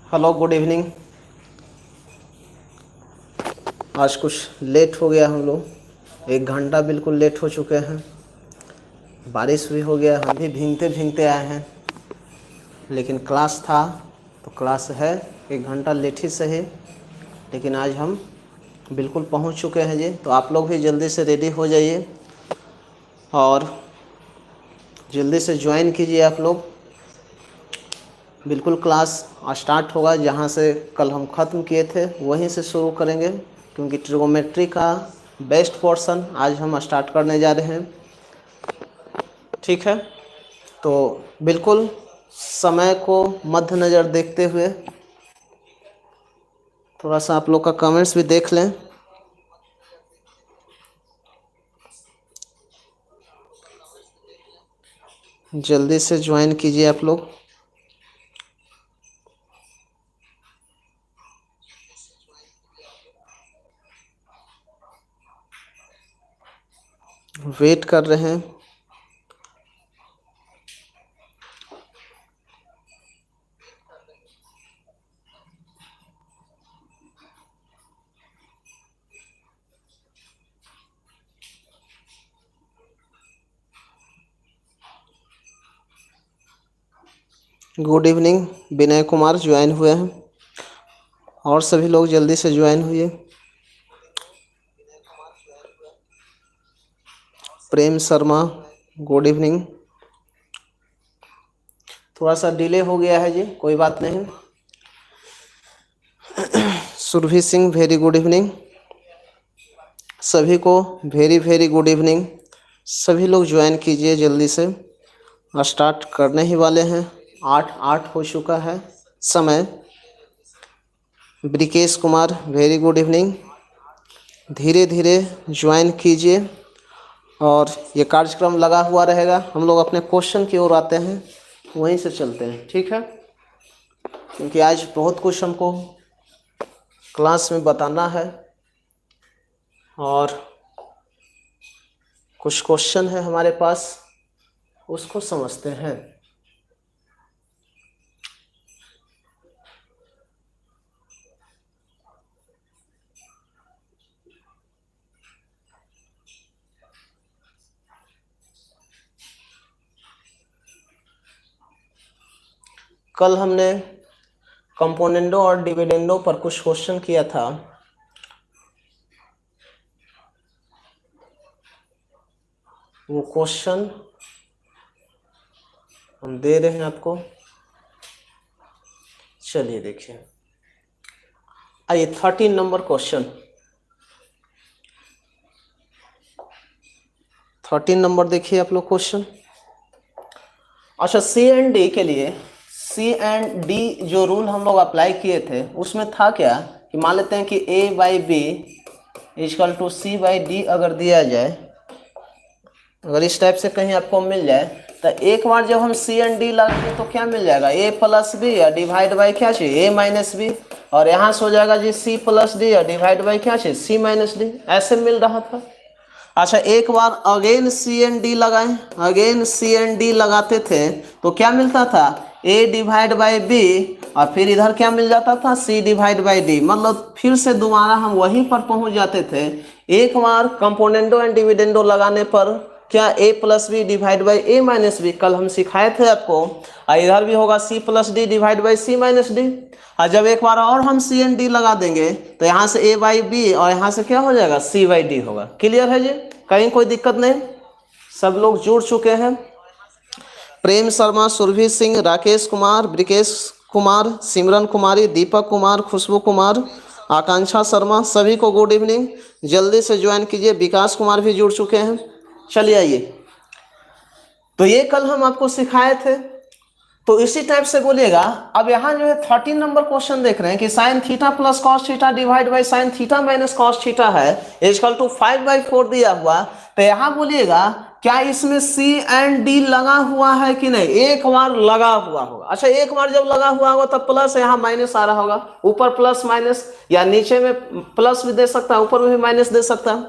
Hello, good evening. आज कुछ late हो गया हम लोग, 1 घंटा बिल्कुल लेट हो चुके हैं। बारिश भी हो गया, हम भी भीगते भीगते आए हैं, लेकिन क्लास था तो क्लास है। 1 घंटा लेट ही सही, लेकिन आज हम बिल्कुल पहुंच चुके हैं जी। तो आप लोग भी जल्दी से रेडी हो जाइए और जल्दी से ज्वाइन कीजिए। आप लोग बिल्कुल क्लास स्टार्ट होगा, जहाँ से कल हम ख़त्म किए थे वहीं से शुरू करेंगे, क्योंकि ट्रिगोमेट्री का बेस्ट पोर्शन आज हम स्टार्ट करने जा रहे हैं। ठीक है, तो बिल्कुल समय को मद्देनज़र देखते हुए थोड़ा सा आप लोग का कमेंट्स भी देख लें। जल्दी से ज्वाइन कीजिए आप लोग। वेट कर रहे हैं। Good evening, Vinay Kumar join हुए हैं और सभी लोग जल्दी से ज्वाइन हुए। प्रेम शर्मा, गुड इवनिंग। थोड़ा सा डिले हो गया है जी, कोई बात नहीं। Surbhi Singh, very good evening. सभी को वेरी वेरी गुड इवनिंग। सभी लोग ज्वाइन कीजिए जल्दी से, स्टार्ट करने ही वाले हैं। 8:08 हो चुका है समय। ब्रिकेश कुमार, वेरी गुड इवनिंग। धीरे धीरे ज्वाइन कीजिए और ये कार्यक्रम लगा हुआ रहेगा। हम लोग अपने क्वेश्चन की ओर आते हैं, वहीं से चलते हैं, ठीक है, क्योंकि आज बहुत कुछ हमको क्लास में बताना है और कुछ क्वेश्चन है हमारे पास, उसको समझते हैं। कल हमने कंपोनेंडो और डिविडेंडो पर कुछ क्वेश्चन किया था। वो क्वेश्चन हम दे रहे हैं आपको। चलिए देखिए, आइए 13 नंबर क्वेश्चन। 13 नंबर देखिए आप लोग क्वेश्चन। अच्छा, सी एंड डी के लिए, सी एंड डी जो रूल हम लोग अप्लाई किए थे उसमें था क्या कि मान लेते हैं कि A by B equal to C by D अगर दिया जाए, अगर इस टाइप से कहीं आपको मिल जाए, तो एक बार जब हम सी एंड डी लगाएंगे तो क्या मिल जाएगा, ए प्लस बी या डिवाइड बाई क्या चाहिए, ए माइनस बी, और यहाँ से हो जाएगा जी सी प्लस डी या डिवाइड बाई क्या चाहिए, सी माइनस डी। ऐसे मिल रहा था। अच्छा, एक बार अगेन सी एंड डी लगाएं, अगेन सी एंड डी लगाते थे तो क्या मिलता था, ए डिवाइड बाई बी, और फिर इधर क्या मिल जाता था, सी डिवाइड बाई डी। मतलब फिर से दोबारा हम वहीं पर पहुंच जाते थे। एक बार कंपोनेंडो एंड डिविडेंडो लगाने पर क्या A plus B divide by A minus B, कल हम सिखाए थे आपको। इधर भी होगा C plus D divide by C minus D. और जब एक बार और हम सी एंड डी लगा देंगे तो यहाँ से ए बाई बी और यहाँ से क्या हो जाएगा, सी बाई डी होगा। क्लियर है जी, कहीं कोई दिक्कत नहीं, सब लोग जुड़ चुके हैं। प्रेम शर्मा, सुरभि सिंह, राकेश कुमार, ब्रिकेश कुमार, सिमरन कुमारी, दीपक कुमार, खुशबू कुमार, आकांक्षा शर्मा, सभी को गुड इवनिंग। जल्दी से ज्वाइन कीजिए। विकास कुमार भी जुड़ चुके हैं। चलिए आइए, तो ये कल हम आपको सिखाए थे, तो इसी टाइप से बोलिएगा। अब यहाँ जो है 13 नंबर क्वेश्चन देख रहे हैं कि sine theta plus cos theta divide by sine theta minus cos theta है इक्वल टू 5/4 दिया हुआ। तो यहाँ बोलिएगा क्या इसमें सी एंड डी लगा हुआ है कि नहीं, एक बार लगा हुआ होगा। अच्छा, एक बार जब लगा हुआ होगा तब प्लस यहाँ माइनस आ रहा होगा, ऊपर प्लस माइनस, या नीचे में प्लस भी दे सकता है, ऊपर में भी माइनस दे सकता है।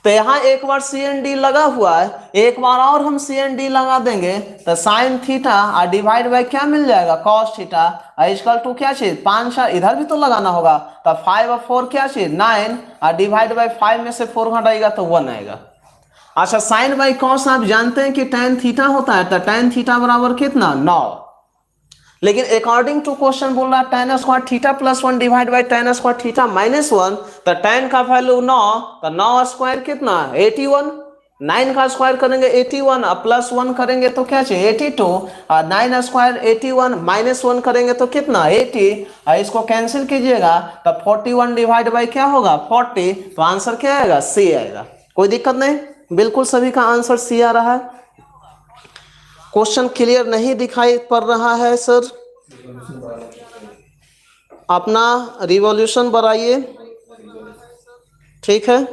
तो यहाँ एक बार सी एन डी लगा हुआ है, एक बार और हम सी एन डी लगा देंगे तो साइन थीटा और डिवाइड बाय क्या मिल जाएगा, कॉस थीटा इक्वल टू क्या चीज 5 इधर भी तो लगाना होगा, तो 5 और 4 क्या चीज 9 और डिवाइड बाय 5 में से 4 घटाएगा तो 1 आएगा। अच्छा साइन बाई कॉस आप जानते हैं कि tan थीटा होता है, तो tan थीटा बराबर कितना 9, लेकिन अकॉर्डिंग टू क्वेश्चन बोल रहा है tan square theta plus 1 divide by tan square theta minus 1, तो tan का वैल्यू 9, तो 9 स्क्वायर कितना 81, 9 का स्क्वायर करेंगे 81 और प्लस 1 करेंगे तो क्या चाहिए 82, और 9 स्क्वायर 81 माइनस 1 करेंगे तो कितना 80, और इसको कैंसिल कीजिएगा तो 41 डिवाइड बाई क्या होगा 40, तो आंसर क्या आएगा सी आएगा। कोई दिक्कत नहीं, बिल्कुल सभी का आंसर सी आ रहा है। क्वेश्चन क्लियर नहीं दिखाई पड़ रहा है सर, अपना रिवॉल्यूशन बढ़ाइए, ठीक है।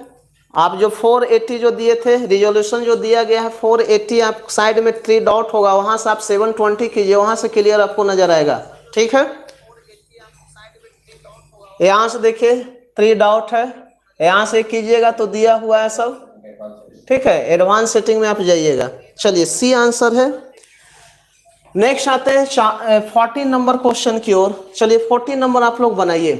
आप जो 480 जो दिए थे, रिजोल्यूशन जो दिया गया है 480, आप साइड में 3 डॉट होगा वहां से आप 720 कीजिए, वहां से क्लियर आपको नजर आएगा, ठीक है। यहां से देखिए 3 डॉट है, यहां से कीजिएगा तो दिया हुआ है सब, ठीक है। एडवांस सेटिंग में आप जाइएगा। चलिए सी आंसर है। नेक्स्ट आते हैं 14 नंबर क्वेश्चन की ओर। चलिए 14 नंबर आप लोग बनाइए।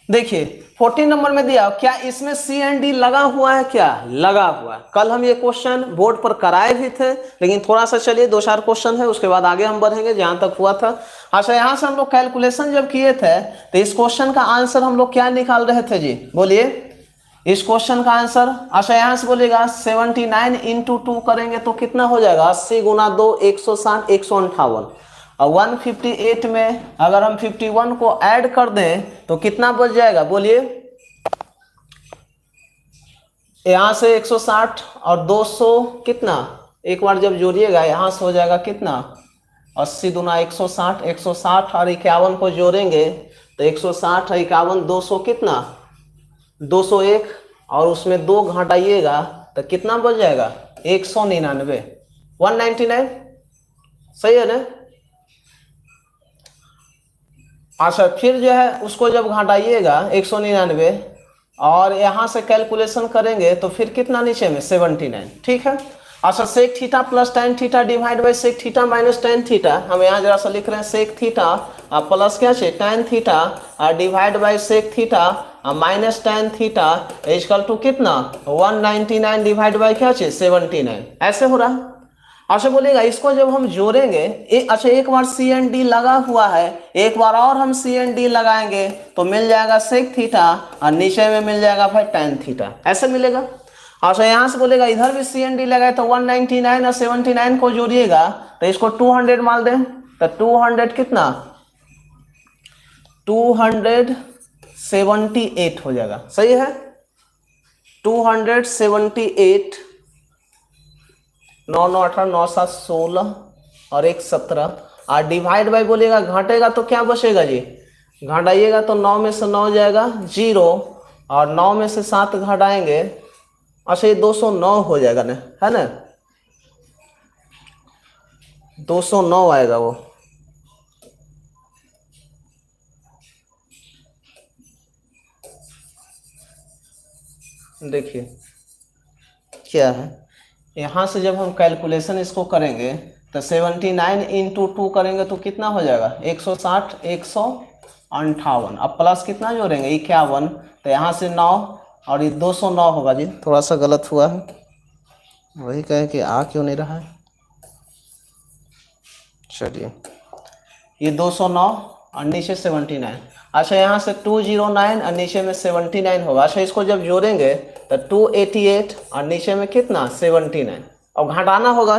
देखिए 14 नंबर में दिया क्या इसमें सी एंड डी लगा हुआ है, क्या लगा हुआ है। कल हम ये क्वेश्चन बोर्ड पर कराए भी थे, लेकिन थोड़ा सा चलिए 2-4 क्वेश्चन है उसके बाद आगे हम बढ़ेंगे जहां तक हुआ था। अच्छा यहां से हम लोग कैलकुलेशन जब किए थे तो इस क्वेश्चन का आंसर हम लोग क्या निकाल रहे थे जी, बोलिए इस क्वेश्चन का आंसर। अच्छा यहां से बोलिएगा 79 इंटू 2 करेंगे तो कितना हो जाएगा 80 गुना 2 160 158, और 158 में अगर हम 51 को ऐड कर दें तो कितना बच जाएगा बोलिए। यहां से 160 और 200 कितना, एक बार जब जोड़िएगा यहां से हो जाएगा कितना 80 दुना 160, 160 और 51 को जोड़ेंगे तो 160 और 51 200 कितना 201, और उसमें 2 घटाइएगा तो कितना बच जाएगा 199, 199, सही है ना। अच्छा फिर जो है उसको जब घटाइएगा 199 और यहाँ से कैलकुलेशन करेंगे तो फिर कितना नीचे में 79, ठीक है। अच्छा sec theta plus tan theta divide by sec theta minus tan theta, हम यहाँ जरा सा लिख रहे हैं सेक थीटा प्लस क्या चाहिए tan theta divide by sec theta minus tan theta equal to कितना 199 डिवाइड बाई क्या चाहिए 79, ऐसे हो रहा है। अच्छा बोलेगा इसको जब हम जोड़ेंगे अच्छा एक बार सी एन डी लगा हुआ है, एक बार और हम सी एन डी लगाएंगे तो मिल जाएगा सेक थीटा और नीचे में मिल जाएगा भाई tan थीटा, ऐसे मिलेगा। अच्छा यहां से बोलेगा इधर भी सी एन डी लगाए तो 199 और 79 को जोड़िएगा तो इसको 200 मार दें तो 200 कितना 278 हो जाएगा, सही है 278, 9 9 18 9 7 16 और 1 17 और डिवाइड बाई बोलिएगा घटेगा तो क्या बचेगा जी, घटाइएगा तो 9 में से 9 जाएगा 0 और 9 में से 7 घटाएंगे, अच्छा ये 209 हो जाएगा ना, है ना 209 आएगा वो। देखिए क्या है, यहाँ से जब हम कैलकुलेशन इसको करेंगे तो 79 इंटू 2 करेंगे तो कितना हो जाएगा 160 158, अब प्लस कितना जोड़ेंगे 51, तो यहाँ से 9 और ये 209 होगा जी, थोड़ा सा गलत हुआ है, वही कहे कि आ क्यों नहीं रहा है। चलिए ये 209 और नीचे 79, अच्छा यहाँ से 209 और नीचे में 79 होगा। अच्छा इसको जब जोड़ेंगे तो 288 और नीचे में कितना 79, और घटाना होगा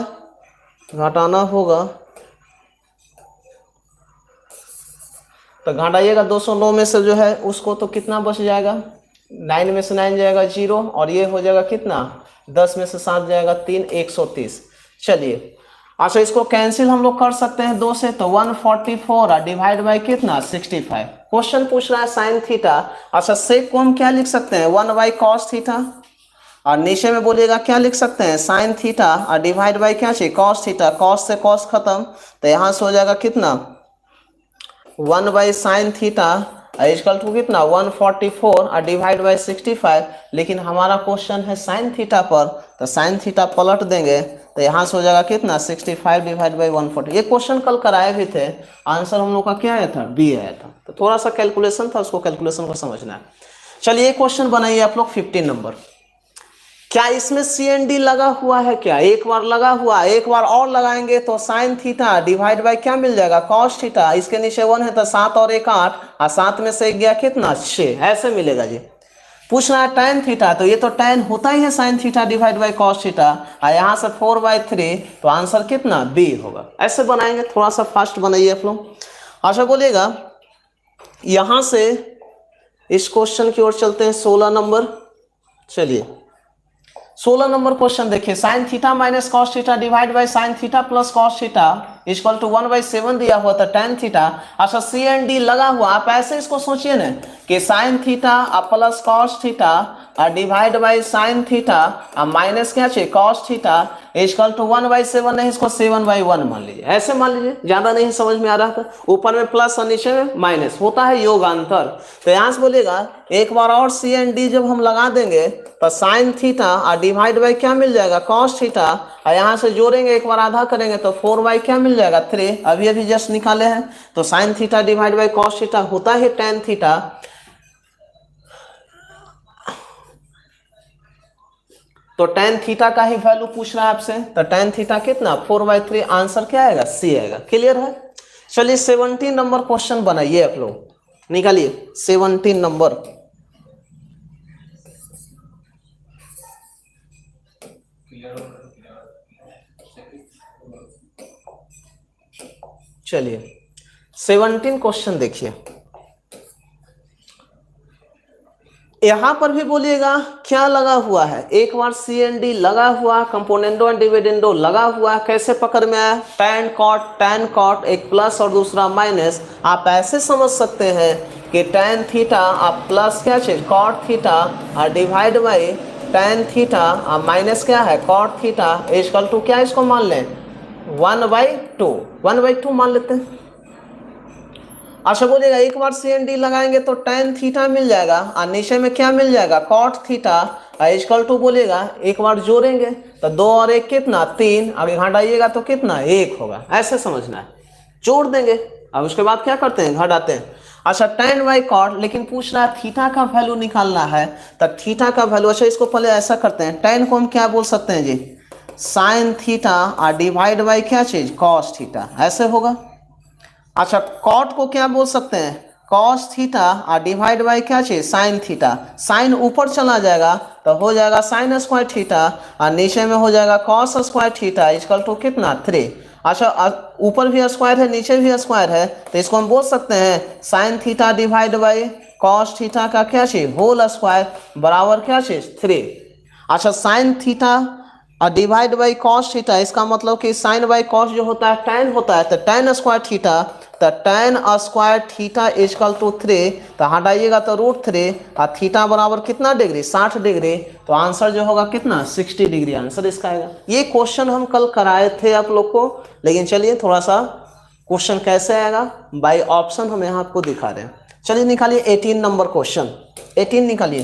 तो घटाइएगा 209 में से जो है उसको तो कितना बच जाएगा 9 में से 9 जाएगा 0 और ये हो जाएगा कितना 10 में से 7 जाएगा 3 130। चलिए अच्छा इसको कैंसिल हम लोग कर सकते हैं 2 से तो 144 और डिवाइड बाई कितना 65। क्वेश्चन पूछ रहा है साइन थीटा, अच्छा सेक को हम क्या लिख सकते हैं 1 बाई कॉस थीटा और नीचे में बोलिएगा क्या लिख सकते हैं साइन थीटा और डिवाइड बाई क्या चाहिए कॉस थीटा, कॉस से कॉस खत्म तो यहाँ से हो जाएगा कितना 1 by sine theta equal to कितना 144 और डिवाइड बाई 65। लेकिन हमारा क्वेश्चन है साइन थीटा पर, तो साइन थीटा पलट देंगे तो यहाँ से हो जाएगा कितना 65 डिवाइड बाई 140। ये क्वेश्चन कल कराए भी थे, आंसर हम लोग का क्या आया था, बी आया था। तो थोड़ा सा कैलकुलेशन था, उसको कैलकुलेशन को समझना है। चलिए क्वेश्चन बनाइए आप लोग 15 नंबर। क्या इसमें सी एंड डी लगा हुआ है? क्या एक बार लगा हुआ, एक बार और लगाएंगे तो साइन थीटा डिवाइड बाय क्या मिल जाएगा, कॉस थीटा। इसके नीचे 1 है तो 7 और 1 8, और 7 में से 1 गया कितना 6, ऐसे मिलेगा जी। पूछना है tan थीटा, तो ये तो tan होता ही है sign theta divide by cos theta, और यहाँ से 4/3, तो आंसर कितना बी होगा। ऐसे बनाएंगे, थोड़ा सा फास्ट बनाइए आप लोग। अच्छा बोलिएगा, यहाँ से इस क्वेश्चन की ओर चलते हैं 16 नंबर। चलिए 16 नंबर क्वेश्चन देखिए, sine theta minus cos theta divide by sine theta plus cos theta equal to 1/7 दिया हुआ था tan थीटा। अच्छा सी एंड डी लगा हुआ, आप ऐसे इसको सोचिए ना कि sine theta plus cos theta और डिवाइड बाय साइन थीटा और माइनस क्या चाहिए कॉस थीटा इक्वल टू 1/7 नहीं, इसको 7/1 मान लीजिए। ऐसे मान लीजिए, ज्यादा नहीं समझ में आ रहा था, ऊपर में प्लस और नीचे में माइनस होता है योगांतर। तो यहाँ से बोलिएगा एक बार और सी एंड डी जब हम लगा देंगे तो साइन थीटा और डिवाइड बाय क्या मिल जाएगा कॉस थीटा, और यहाँ से जोड़ेंगे एक बार आधा करेंगे तो 4 क्या मिल जाएगा 3, अभी अभी जस्ट निकाले हैं। तो sign theta divide by cos theta होता है tan थीटा, तो tan थीटा का ही वैल्यू पूछ रहा है आपसे, तो tan थीटा कितना 4/3, आंसर क्या आएगा सी आएगा। क्लियर है। चलिए 17 नंबर क्वेश्चन बनाइए आप लोग, निकालिए 17 नंबर। चलिए 17 क्वेश्चन देखिए, यहां पर भी बोलिएगा क्या लगा हुआ है, एक बार सी एंड डी लगा हुआ, कंपोनेंडो एंड डिविडेंडो लगा हुआ, कैसे पकड़ में आया, tan cot एक प्लस और दूसरा माइनस। आप ऐसे समझ सकते हैं कि tan थीटा आप प्लस क्या चीज cot थीटा और डिवाइड बाई tan थीटा और माइनस क्या है cot थीटा इक्वल टू क्या, इसको मान लें 1/2 मान लेते हैं। अच्छा बोलिएगा एक बार सी एंड डी लगाएंगे तो tan थीटा मिल जाएगा और नीचे में क्या मिल जाएगा cot थीटा इक्वल टू बोलिएगा एक बार जोड़ेंगे तो 2 और 1 कितना 3, आगे घटाइएगा तो कितना 1 होगा। ऐसे समझना है, जोड़ देंगे अब उसके बाद क्या करते हैं घटाते हैं। अच्छा tan बाई cot, लेकिन पूछ रहा है थीटा का वैल्यू निकालना है, तो थीटा का वैल्यू, अच्छा इसको पहले ऐसा करते हैं, tan को हम क्या बोल सकते हैं जी साइन थीटा और डिवाइड बाई क्या चीज कॉस थीटा, ऐसे होगा। अच्छा कॉट को क्या बोल सकते हैं कॉस थीटा और डिवाइड बाई क्या चीज साइन थीटा, साइन ऊपर चला जाएगा तो हो जाएगा साइन स्क्वायर थीटा और नीचे में हो जाएगा cos square theta equal to कितना 3। अच्छा ऊपर भी स्क्वायर है नीचे भी स्क्वायर है, तो इसको हम बोल सकते हैं sine theta divide by cos theta का क्या चीज होल स्क्वायर बराबर क्या चीज 3। अच्छा साइन थीटा और डिवाइड बाई कॉस थीटा, इसका मतलब कि साइन बाई कॉस जो होता है tan होता है, तो tan स्क्वायर थीटा, तो tan square theta equal to 3, तो हटाइएगा तो √3 और थीटा बराबर कितना डिग्री 60 डिग्री, तो आंसर जो होगा कितना 60 डिग्री आंसर इसका आएगा। ये क्वेश्चन हम कल कराए थे आप लोग को, लेकिन चलिए थोड़ा सा क्वेश्चन कैसे आएगा बाई ऑप्शन हम यहाँ आपको दिखा रहे हैं। चलिए निकालिए 18 नंबर क्वेश्चन, 18 निकालिए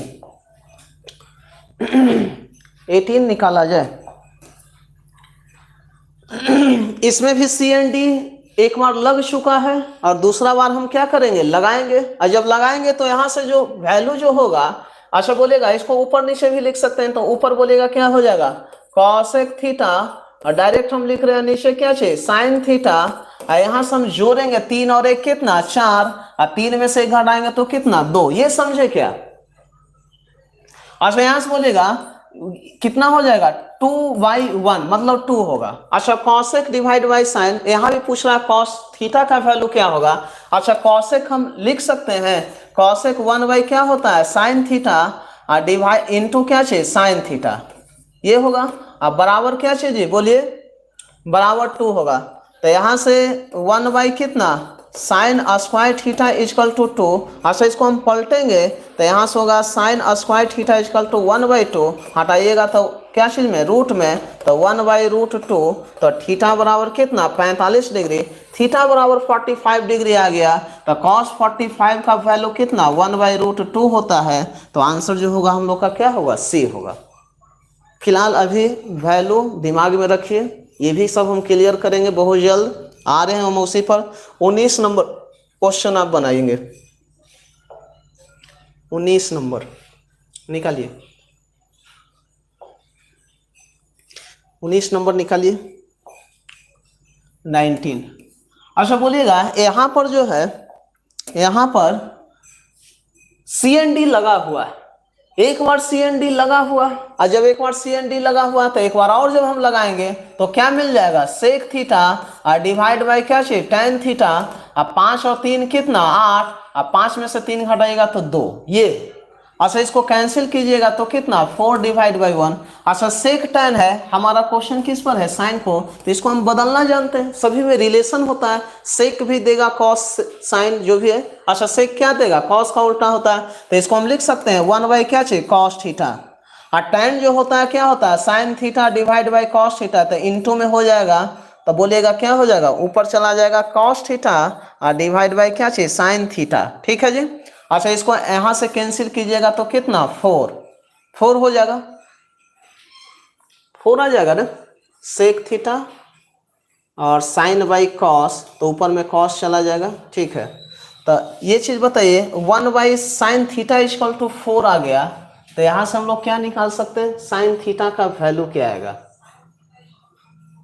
18 निकाला जाए। इसमें भी सी एंड डी एक बार लग चुका है और दूसरा बार हम क्या करेंगे लगाएंगे, और जब लगाएंगे तो यहाँ से जो वैल्यू जो होगा, अच्छा बोलेगा इसको ऊपर नीचे भी लिख सकते हैं, तो ऊपर बोलेगा क्या हो जाएगा कॉसेक थीटा और डायरेक्ट हम लिख रहे हैं नीचे क्या चाहिए साइन थीटा, और यहाँ से हम जोड़ेंगे 3 और 1 कितना 4 और 3 में से 1 घटाएंगे तो कितना 2, ये समझे क्या। अच्छा यहाँ से बोलेगा कितना हो जाएगा 2/1 मतलब 2 होगा। अच्छा कॉसेक डिवाइड बाई साइन, यहाँ भी पूछ रहा है कॉस थीटा का वैल्यू क्या होगा। अच्छा कॉसेक हम लिख सकते हैं कॉसेक 1 क्या होता है साइन थीटा और डिवाइड इनटू क्या चाहिए साइन थीटा, ये होगा। अब बराबर क्या चाहिए बोलिए बराबर 2 होगा, तो यहाँ से 1 कितना sine square theta equal to 2। अच्छा इसको हम पलटेंगे तो यहाँ से होगा sine square theta equal to 1/2, हटाइएगा तो क्या चीज में, रूट में, तो 1/√2, तो थीटा बराबर कितना 45 डिग्री, थीटा बराबर 45 डिग्री आ गया। तो cos 45 का वैल्यू कितना 1/√2 होता है। तो आंसर जो होगा हम लोग का क्या होगा, सी होगा। फिलहाल अभी वैल्यू दिमाग में रखिए, ये भी सब हम क्लियर करेंगे बहुत जल्द, आ रहे हैं हम उसी पर। 19 नंबर क्वेश्चन आप बनाएंगे, 19 नंबर निकालिए, 19 नंबर निकालिए, 19। अच्छा बोलिएगा यहाँ पर जो है, यहाँ पर सी एन डी लगा हुआ है, एक बार सी एन डी लगा हुआ, और जब एक बार सी एन डी लगा हुआ तो एक बार और जब हम लगाएंगे तो क्या मिल जाएगा, सेक थीटा और डिवाइड बाई क्या चाहिए, टेन थीटा, और 5 और 3 कितना 8, और 5 में से 3 घटाएगा तो 2, ये। अच्छा इसको कैंसिल कीजिएगा तो कितना 4/1। अच्छा सेक टेन है, हमारा क्वेश्चन किस पर है, साइन को, तो इसको हम बदलना जानते हैं, सभी में रिलेशन होता है, सेक भी देगा कॉस साइन जो भी है। अच्छा सेक क्या देगा, कॉस का उल्टा होता है, तो इसको हम लिख सकते हैं 1 क्या चाहिए, कॉस थीटा, और टेन जो होता है क्या होता है, sign theta divide by cos theta, तो इंटू में हो जाएगा, तो बोलिएगा क्या हो जाएगा, ऊपर चला जाएगा कॉस थीटा और डिवाइड बाई क्या चाहिए, साइन थीटा। ठीक है जी। अच्छा इसको यहां से कैंसिल कीजिएगा तो कितना 4 हो जाएगा, 4 आ जाएगा ना, सेक थीटा और साइन बाई कॉस, तो ऊपर में कॉस चला जाएगा। ठीक है, तो ये चीज बताइए 1/sin थीटा इक्वल टू 4 आ गया, तो यहां से हम लोग क्या निकाल सकते हैं, साइन थीटा का वैल्यू क्या आएगा।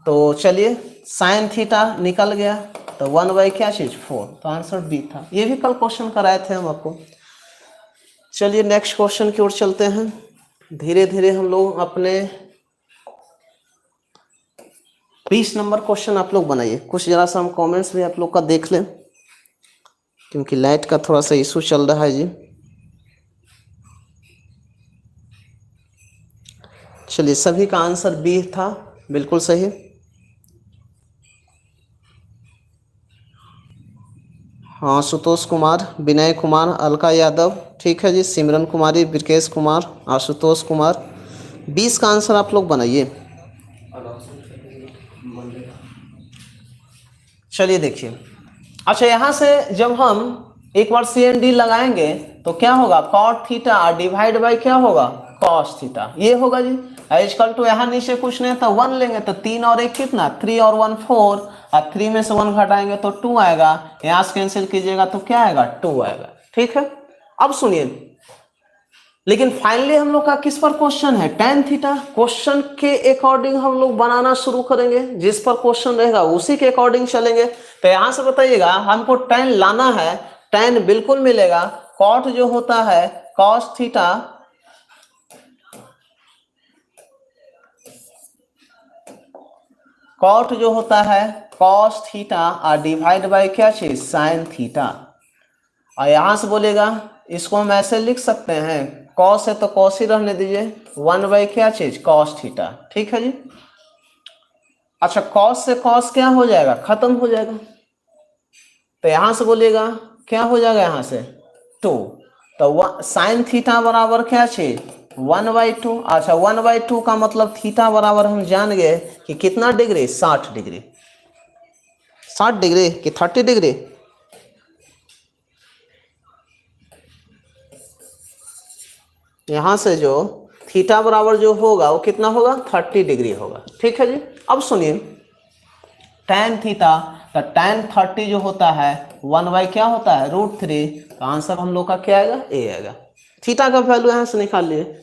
तो चलिए साइन थीटा निकल गया, तो 1 क्या चीज 4, तो आंसर बी था। ये भी कल क्वेश्चन कराए थे हम आपको। चलिए नेक्स्ट क्वेश्चन की ओर चलते हैं, धीरे धीरे हम लोग अपने 20 नंबर क्वेश्चन आप लोग बनाइए। कुछ जरा सा हम कमेंट्स भी आप लोग का देख लें, क्योंकि लाइट का थोड़ा सा इशू चल रहा है जी। चलिए सभी का आंसर बी था, बिल्कुल सही। हाँ सुतोष कुमार, विनय कुमार, अलका यादव, ठीक है जी, सिमरन कुमारी, ब्रिकेश कुमार, आशुतोष कुमार। 20 का आंसर आप लोग बनाइए। चलिए देखिए, अच्छा यहाँ से जब हम एक बार सी एन डी लगाएंगे तो क्या होगा, कॉट थीटा और डिवाइड बाई क्या होगा, कॉस थीटा, ये होगा जी। इक्वल टू यहाँ नीचे कुछ नहीं तो 1 लेंगे, तो 3 और 1 कितना, 3 और 1 4, और 3 में से 1 घटाएंगे तो 2 आएगा, यहाँ से कैंसिल कीजिएगा तो क्या आएगा 2 आएगा। ठीक है, अब सुनिए, लेकिन फाइनली हम लोग का किस पर क्वेश्चन है, टेन थीटा। क्वेश्चन के अकॉर्डिंग हम लोग बनाना शुरू करेंगे, जिस पर क्वेश्चन रहेगा उसी के अकॉर्डिंग चलेंगे। तो यहां से बताइएगा हमको टेन लाना है, टेन बिल्कुल मिलेगा। कॉट जो होता है कॉस थीटा, कॉट जो होता है कॉस थीटा और डिवाइड बाई क्या चीज, साइन थीटा। और यहां से बोलेगा इसको हम ऐसे लिख सकते हैं, कॉस है तो कॉस ही रहने दीजिए, 1 क्या चीज, कॉस थीटा। ठीक है जी। अच्छा कॉस से कॉस क्या हो जाएगा, खत्म हो जाएगा, तो यहां से बोलिएगा क्या हो जाएगा, यहां से 2, तो साइन थीटा बराबर क्या चीज 1/2। अच्छा 1/2 का मतलब थीटा बराबर हम जान गए कि कितना डिग्री, 60 डिग्री, 60 डिग्री कि 30 डिग्री, यहां से जो थीटा बराबर जो होगा वो कितना होगा, 30 डिग्री होगा। ठीक है जी। अब सुनिए tan थीटा, तो tan 30 जो होता है 1 क्या होता है, √3, तो आंसर हम लोग का क्या आएगा, ए आएगा। थीटा का वैल्यू यहाँ से निकाल लिए।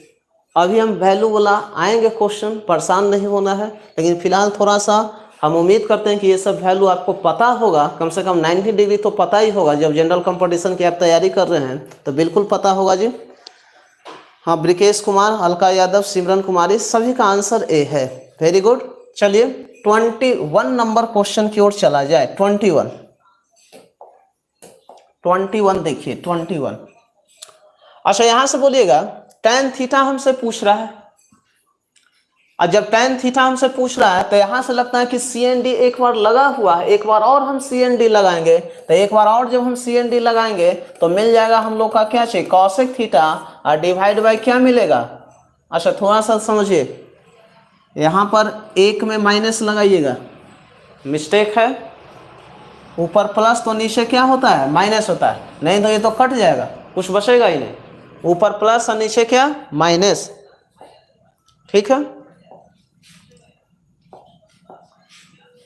अभी हम वैल्यू वाला आएंगे क्वेश्चन, परेशान नहीं होना है, लेकिन फिलहाल थोड़ा सा हम उम्मीद करते हैं कि ये सब वैल्यू आपको पता होगा, कम से कम 90 डिग्री तो पता ही होगा। जब जनरल कंपटीशन की आप तैयारी कर रहे हैं तो बिल्कुल पता होगा जी। हाँ ब्रिकेश कुमार, अलका यादव, सिमरन कुमारी, सभी का आंसर ए है, वेरी गुड। चलिए 21 नंबर क्वेश्चन की ओर चला जाए। 21 देखिए 21। अच्छा यहां से बोलिएगा tan थीटा हमसे पूछ रहा है, और जब tan थीटा हमसे पूछ रहा है तो यहां से लगता है कि CND एक बार लगा हुआ है, एक बार और हम CND लगाएंगे, तो एक बार और जब हम CND लगाएंगे तो मिल जाएगा हम लोग का क्या चाहिए, cosec थीटा और डिवाइड बाय क्या मिलेगा। अच्छा थोड़ा सा समझिए, यहां पर एक में माइनस लगाइएगा, मिस्टेक है, ऊपर प्लस तो नीचे क्या होता है, माइनस होता है, नहीं तो ये तो कट जाएगा, कुछ बचेगा ही नहीं, ऊपर प्लस और नीचे क्या, माइनस। ठीक है,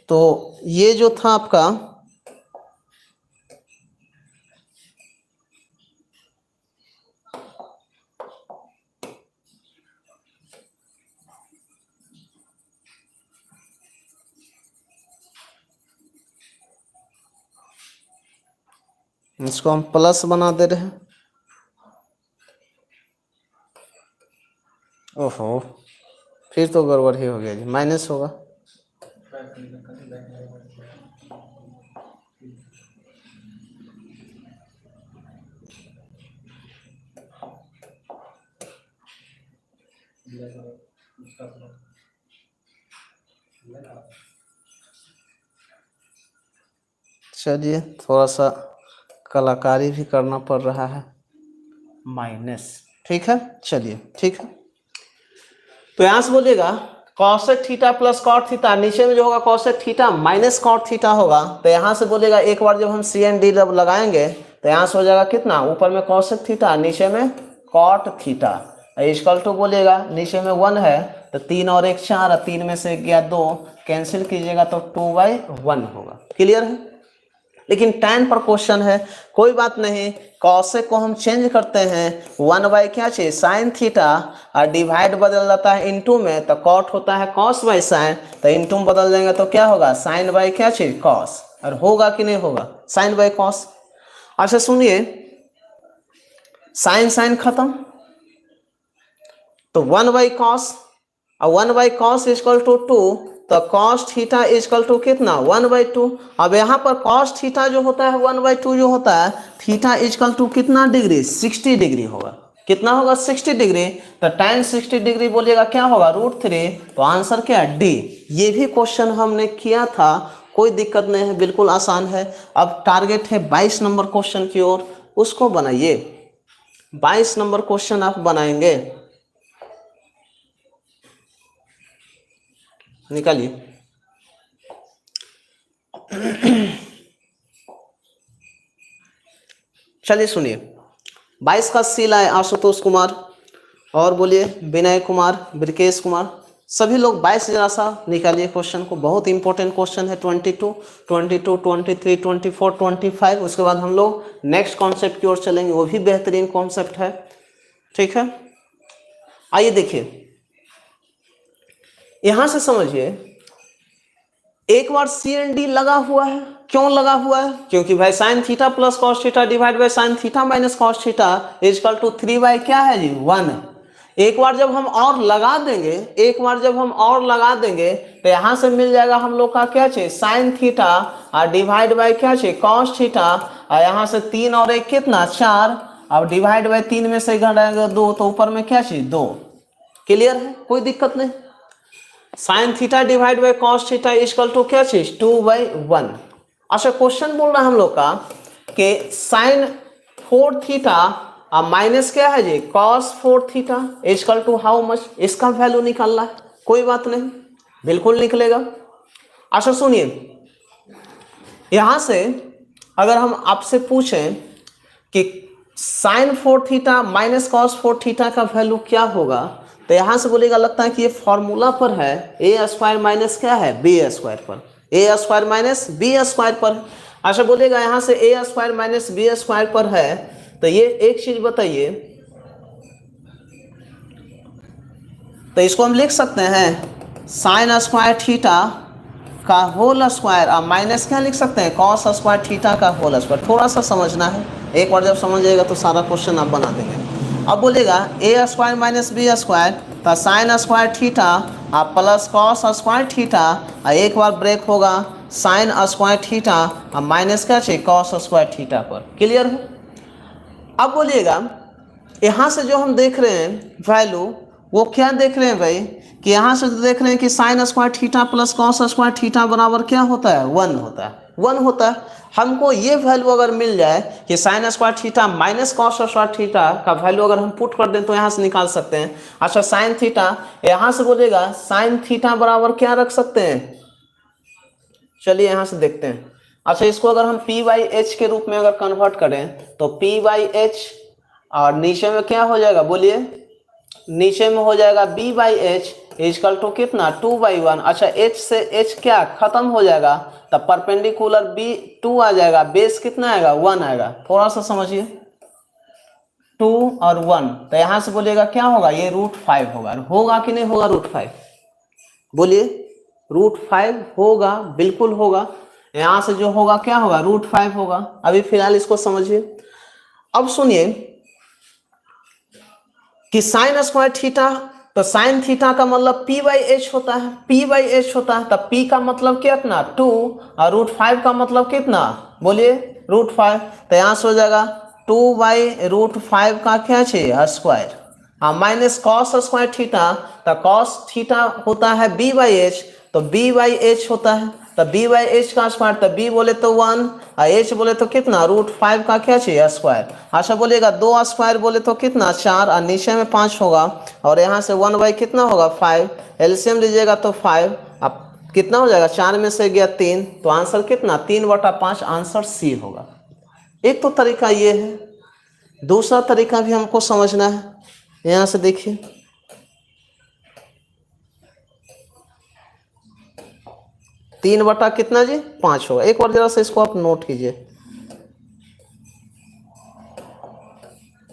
तो ये जो था आपका इसको हम प्लस बना दे रहे हैं। ओहो, फिर तो गड़बड़ ही हो गया जी, माइनस होगा। चलिए थोड़ा सा कलाकारी भी करना पड़ रहा है, माइनस। ठीक है, चलिए ठीक है, तो यहां से बोलिएगा cosec theta plus cot theta, नीचे में जो होगा cosec theta minus cot theta होगा, तो यहां से बोलिएगा एक बार जब हम CND लगाएंगे तो यहां से हो जाएगा कितना, ऊपर में कॉसेक थीटा नीचे में कॉट थीटा, इक्वल टू बोलिएगा नीचे में 1 है तो 3 और 1 4, और 3 में से गया 2, कैंसिल कीजिएगा तो 2/1 होगा। क्लियर है, लेकिन tan पर क्वेश्चन है, कोई बात नहीं, कॉसेक को हम चेंज करते हैं, 1 बाई क्या चाहिए, साइन थीटा, और डिवाइड बदल जाता है इनटू में, तो कॉट होता है कॉस बाई साइन, तो इनटू में बदल देंगे तो क्या होगा, साइन बाई क्या चाहिए, कॉस, और होगा कि नहीं होगा, साइन बाई कॉस। अच्छा सुनिए, साइन साइन खत्म, तो 1 बाई कॉस, और 1 बाई कॉस इक्वल टू 2, तो कॉस थीटा इक्वल टू कितना, 1/2। अब यहाँ पर कॉस थीटा जो होता है 1/2 जो होता है, थीटा इक्वल टू कितना डिग्री, 60 डिग्री होगा, कितना होगा, 60 डिग्री, तो tan 60 डिग्री बोलिएगा क्या होगा, √3, तो आंसर क्या है, डी। ये भी क्वेश्चन हमने किया था, कोई दिक्कत नहीं है, बिल्कुल आसान है। अब टारगेट है 22 नंबर क्वेश्चन की ओर, उसको बनाइए, 22 नंबर क्वेश्चन आप बनाएंगे, निकालिए। चलिए सुनिए, 22 का सी लाए आशुतोष कुमार, और बोलिए विनय कुमार, ब्रिकेश कुमार, सभी लोग 22 जरा सा निकालिए क्वेश्चन को, बहुत इंपॉर्टेंट क्वेश्चन है, 22, 22, 23, 24, 25, उसके बाद हम लोग नेक्स्ट कॉन्सेप्ट की ओर चलेंगे, वो भी बेहतरीन कॉन्सेप्ट है। ठीक है, आइए देखिए, यहां से समझिए, एक बार CND लगा हुआ है, क्यों लगा हुआ है, क्योंकि भाई sine theta plus cos theta divide by sine theta minus cos theta equal to 3 क्या है जी, 1। एक बार जब हम और लगा देंगे, एक बार जब हम और लगा देंगे तो यहां से मिल जाएगा हम लोग का क्या चाहिए, साइन थीटा और डिवाइड बाय क्या चाहिए, कॉस थीटा, और यहां से 3 और 1 कितना, 4, अब डिवाइड बाय 3 में से घटाएगा 2, तो ऊपर में क्या चाहिए, 2। क्लियर है, कोई दिक्कत नहीं, sine theta divide by cos theta equal to क्या चीज, 2/1। अच्छा क्वेश्चन बोल रहा है हम लोग का कि साइन 4 थीटा और माइनस क्या है जी, cos 4 theta equal to how much, इसका वैल्यू निकालना है, कोई बात नहीं, बिल्कुल निकलेगा। अच्छा सुनिए, यहां से अगर हम आपसे पूछें कि sine 4 theta minus cos 4 theta का वैल्यू क्या होगा, तो यहां से बोलेगा लगता है कि ये फॉर्मूला पर है, ए स्क्वायर माइनस क्या है, बी स्क्वायर पर, ए स्क्वायर माइनस बी स्क्वायर पर। अच्छा बोलेगा यहां से ए स्क्वायर माइनस बी स्क्वायर पर है, तो ये एक चीज बताइए, तो इसको हम लिख सकते हैं साइन स्क्वायर थीटा का होल स्क्वायर और माइनस क्या लिख सकते हैं, कॉस स्क्वायर थीटा का होल स्क्वायर। थोड़ा सा समझना है, एक बार जब समझ जाएगा तो सारा क्वेश्चन आप बना देंगे। अब बोलेगा ए स्क्वायर माइनस बी स्क्वायर, तो साइन स्क्वायर थीटा और प्लस कॉस स्क्वायर थीटा, और एक बार ब्रेक होगा साइन स्क्वायर थीटा और माइनस क्या चाहिए, कॉस स्क्वायर थीटा पर। क्लियर है। अब बोलिएगा यहां से जो हम देख रहे हैं वैल्यू, वो क्या देख रहे हैं भाई कि यहाँ से देख रहे हैं कि sine square theta plus cos square theta बराबर क्या होता है 1 होता है, 1 होता है। हमको ये वैल्यू अगर मिल जाए कि sine square theta minus cos square theta का वैल्यू अगर हम पुट कर दें तो यहाँ से निकाल सकते हैं। अच्छा साइन थीटा यहाँ से बोलेगा साइन थीटा बराबर क्या रख सकते हैं, चलिए यहाँ से देखते हैं। अच्छा इसको अगर हम पी बाई एच के रूप में अगर कन्वर्ट करें तो पी बाई एच और नीचे में क्या हो जाएगा बोलिए, नीचे में हो जाएगा B by H equal to कितना 2/1। अच्छा एच से एच क्या खत्म हो जाएगा, तब परपेंडिकुलर बी 2 आ जाएगा, बेस कितना आएगा 1 आएगा। थोड़ा सा समझिए 2 और 1, तो यहां से बोलिएगा क्या होगा, ये √5 होगा। होगा कि नहीं होगा √5, बोलिए √5 होगा, बिल्कुल होगा। यहां से जो होगा क्या होगा √5 होगा। अभी फिलहाल इसको समझिए। अब सुनिए कि साइन स्क्वायर थीटा, तो साइन थीटा का मतलब पी बाई एच होता है, पी बाई एच होता है, तब पी का मतलब कितना 2 और √5 का मतलब कितना बोलिए √5। तो यहाँ से हो जाएगा 2/√5 का क्या चाहिए स्क्वायर, हाँ माइनस कॉस स्क्वायर थीटा, तो कॉस थीटा होता है बी बाई एच, तो बी बाई एच होता है, तो बी बाई एच का स्क्वायर, तो बी बोले तो 1 और एच बोले तो कितना √5 का क्या चाहिए स्क्वायर। अच्छा बोलिएगा 2 स्क्वायर बोले तो कितना 4 और नीचे में 5 होगा और यहाँ से 1 बाई कितना होगा 5, एलसीएम लीजिएगा तो 5, अब कितना हो जाएगा 4 में से गया 3, तो आंसर कितना 3/5, आंसर सी होगा। एक तो तरीका ये है, दूसरा तरीका भी हमको समझना है। यहाँ से देखिए 3 कितना जी 5 होगा। एक बार जरा से इसको आप नोट कीजिए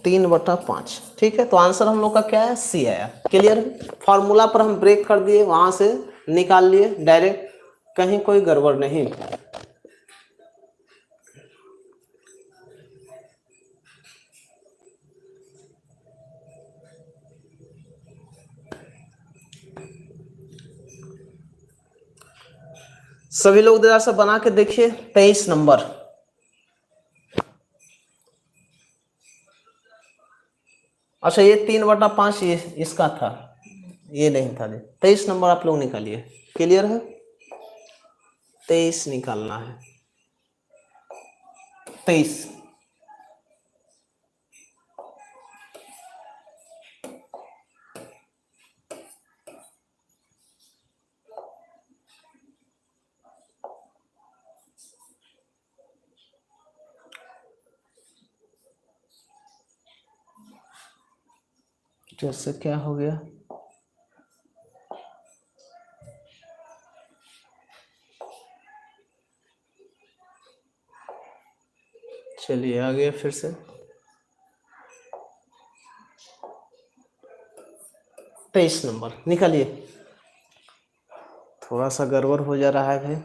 3/5, ठीक है। तो आंसर हम लोग का क्या है सी आया। क्लियर है, फॉर्मूला पर हम ब्रेक कर दिए, वहां से निकाल लिए डायरेक्ट, कहीं कोई गड़बड़ नहीं। सभी लोग जरा सा बना के देखिए 23 नंबर। अच्छा ये 3/5 ये इसका था, ये नहीं था। 23 नंबर आप लोग निकालिए। क्लियर है, 23 निकालना है, 23। जैसे क्या हो गया, चलिए आ गया फिर से 23 नंबर निकालिए। थोड़ा सा गड़बड़ हो जा रहा है भाई।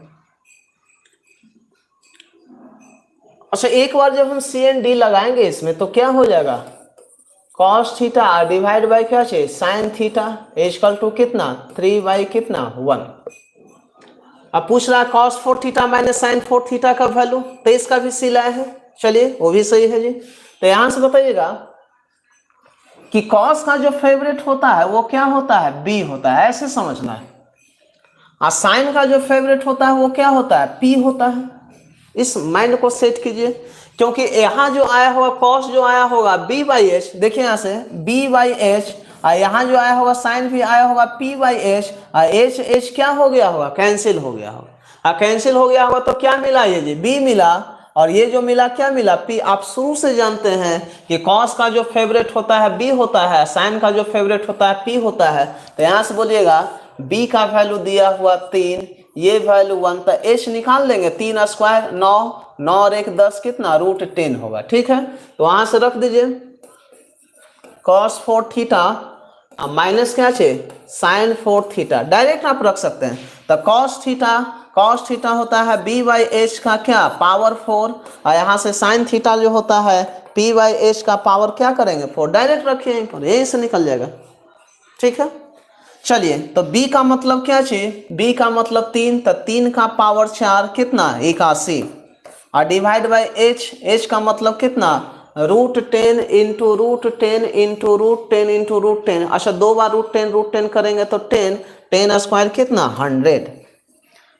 अच्छा एक बार जब हम सी एंड डी लगाएंगे इसमें तो क्या हो जाएगा, कॉस थीटा डिवाइड बाई क्या चाहिए साइन थीटा इक्वल टू कितना 3 कितना 1। अब पूछ रहा है cos 4 theta minus sine 4 theta का वैल्यू, तो इसका भी सी लाया है, चलिए वो भी सही है जी। तो यहां से बताइएगा कि कॉस का जो फेवरेट होता है वो क्या होता है बी होता है, ऐसे समझना है। और साइन का जो फेवरेट होता है वो क्या होता है पी होता है। इस माइंड को सेट कीजिए, क्योंकि यहाँ जो आया होगा कॉस जो आया होगा बी बाई एच, देखिए यहाँ से बी बाई एच, और यहाँ जो आया होगा साइन भी आया होगा पी बाई एच, और एच एच क्या हो गया होगा कैंसिल हो गया होगा। और कैंसिल हो गया होगा तो क्या मिला, ये जी बी मिला, और ये जो मिला क्या मिला पी। आप शुरू से जानते हैं कि कॉस का जो फेवरेट होता है बी होता है, साइन का जो फेवरेट होता है पी होता है। तो यहाँ से बोलिएगा बी का वैल्यू दिया हुआ 3, ये वैल्यू 1, तो एच निकाल लेंगे 3 स्क्वायर 9, 9 और 1 10 कितना √10 होगा, ठीक है। तो वहां से रख दीजिए cos 4 थीटा माइनस क्या चाहिए साइन 4 थीटा, डायरेक्ट आप रख सकते हैं। तो cos थीटा होता है b बाई एच का क्या पावर 4, और यहाँ से साइन थीटा जो होता है p बाई एच का पावर क्या करेंगे 4, डायरेक्ट रखिए यहीं पर, यहीं से निकल जाएगा, ठीक है। चलिए तो b का मतलब क्या चाहिए, b का मतलब 3, तो 3 का पावर 4 कितना 81, और डिवाइड बाई h, h का मतलब कितना √10 इंटू √10 इंटू √10 इंटू √10। अच्छा 2 बार √10 करेंगे तो 10 स्क्वायर कितना 100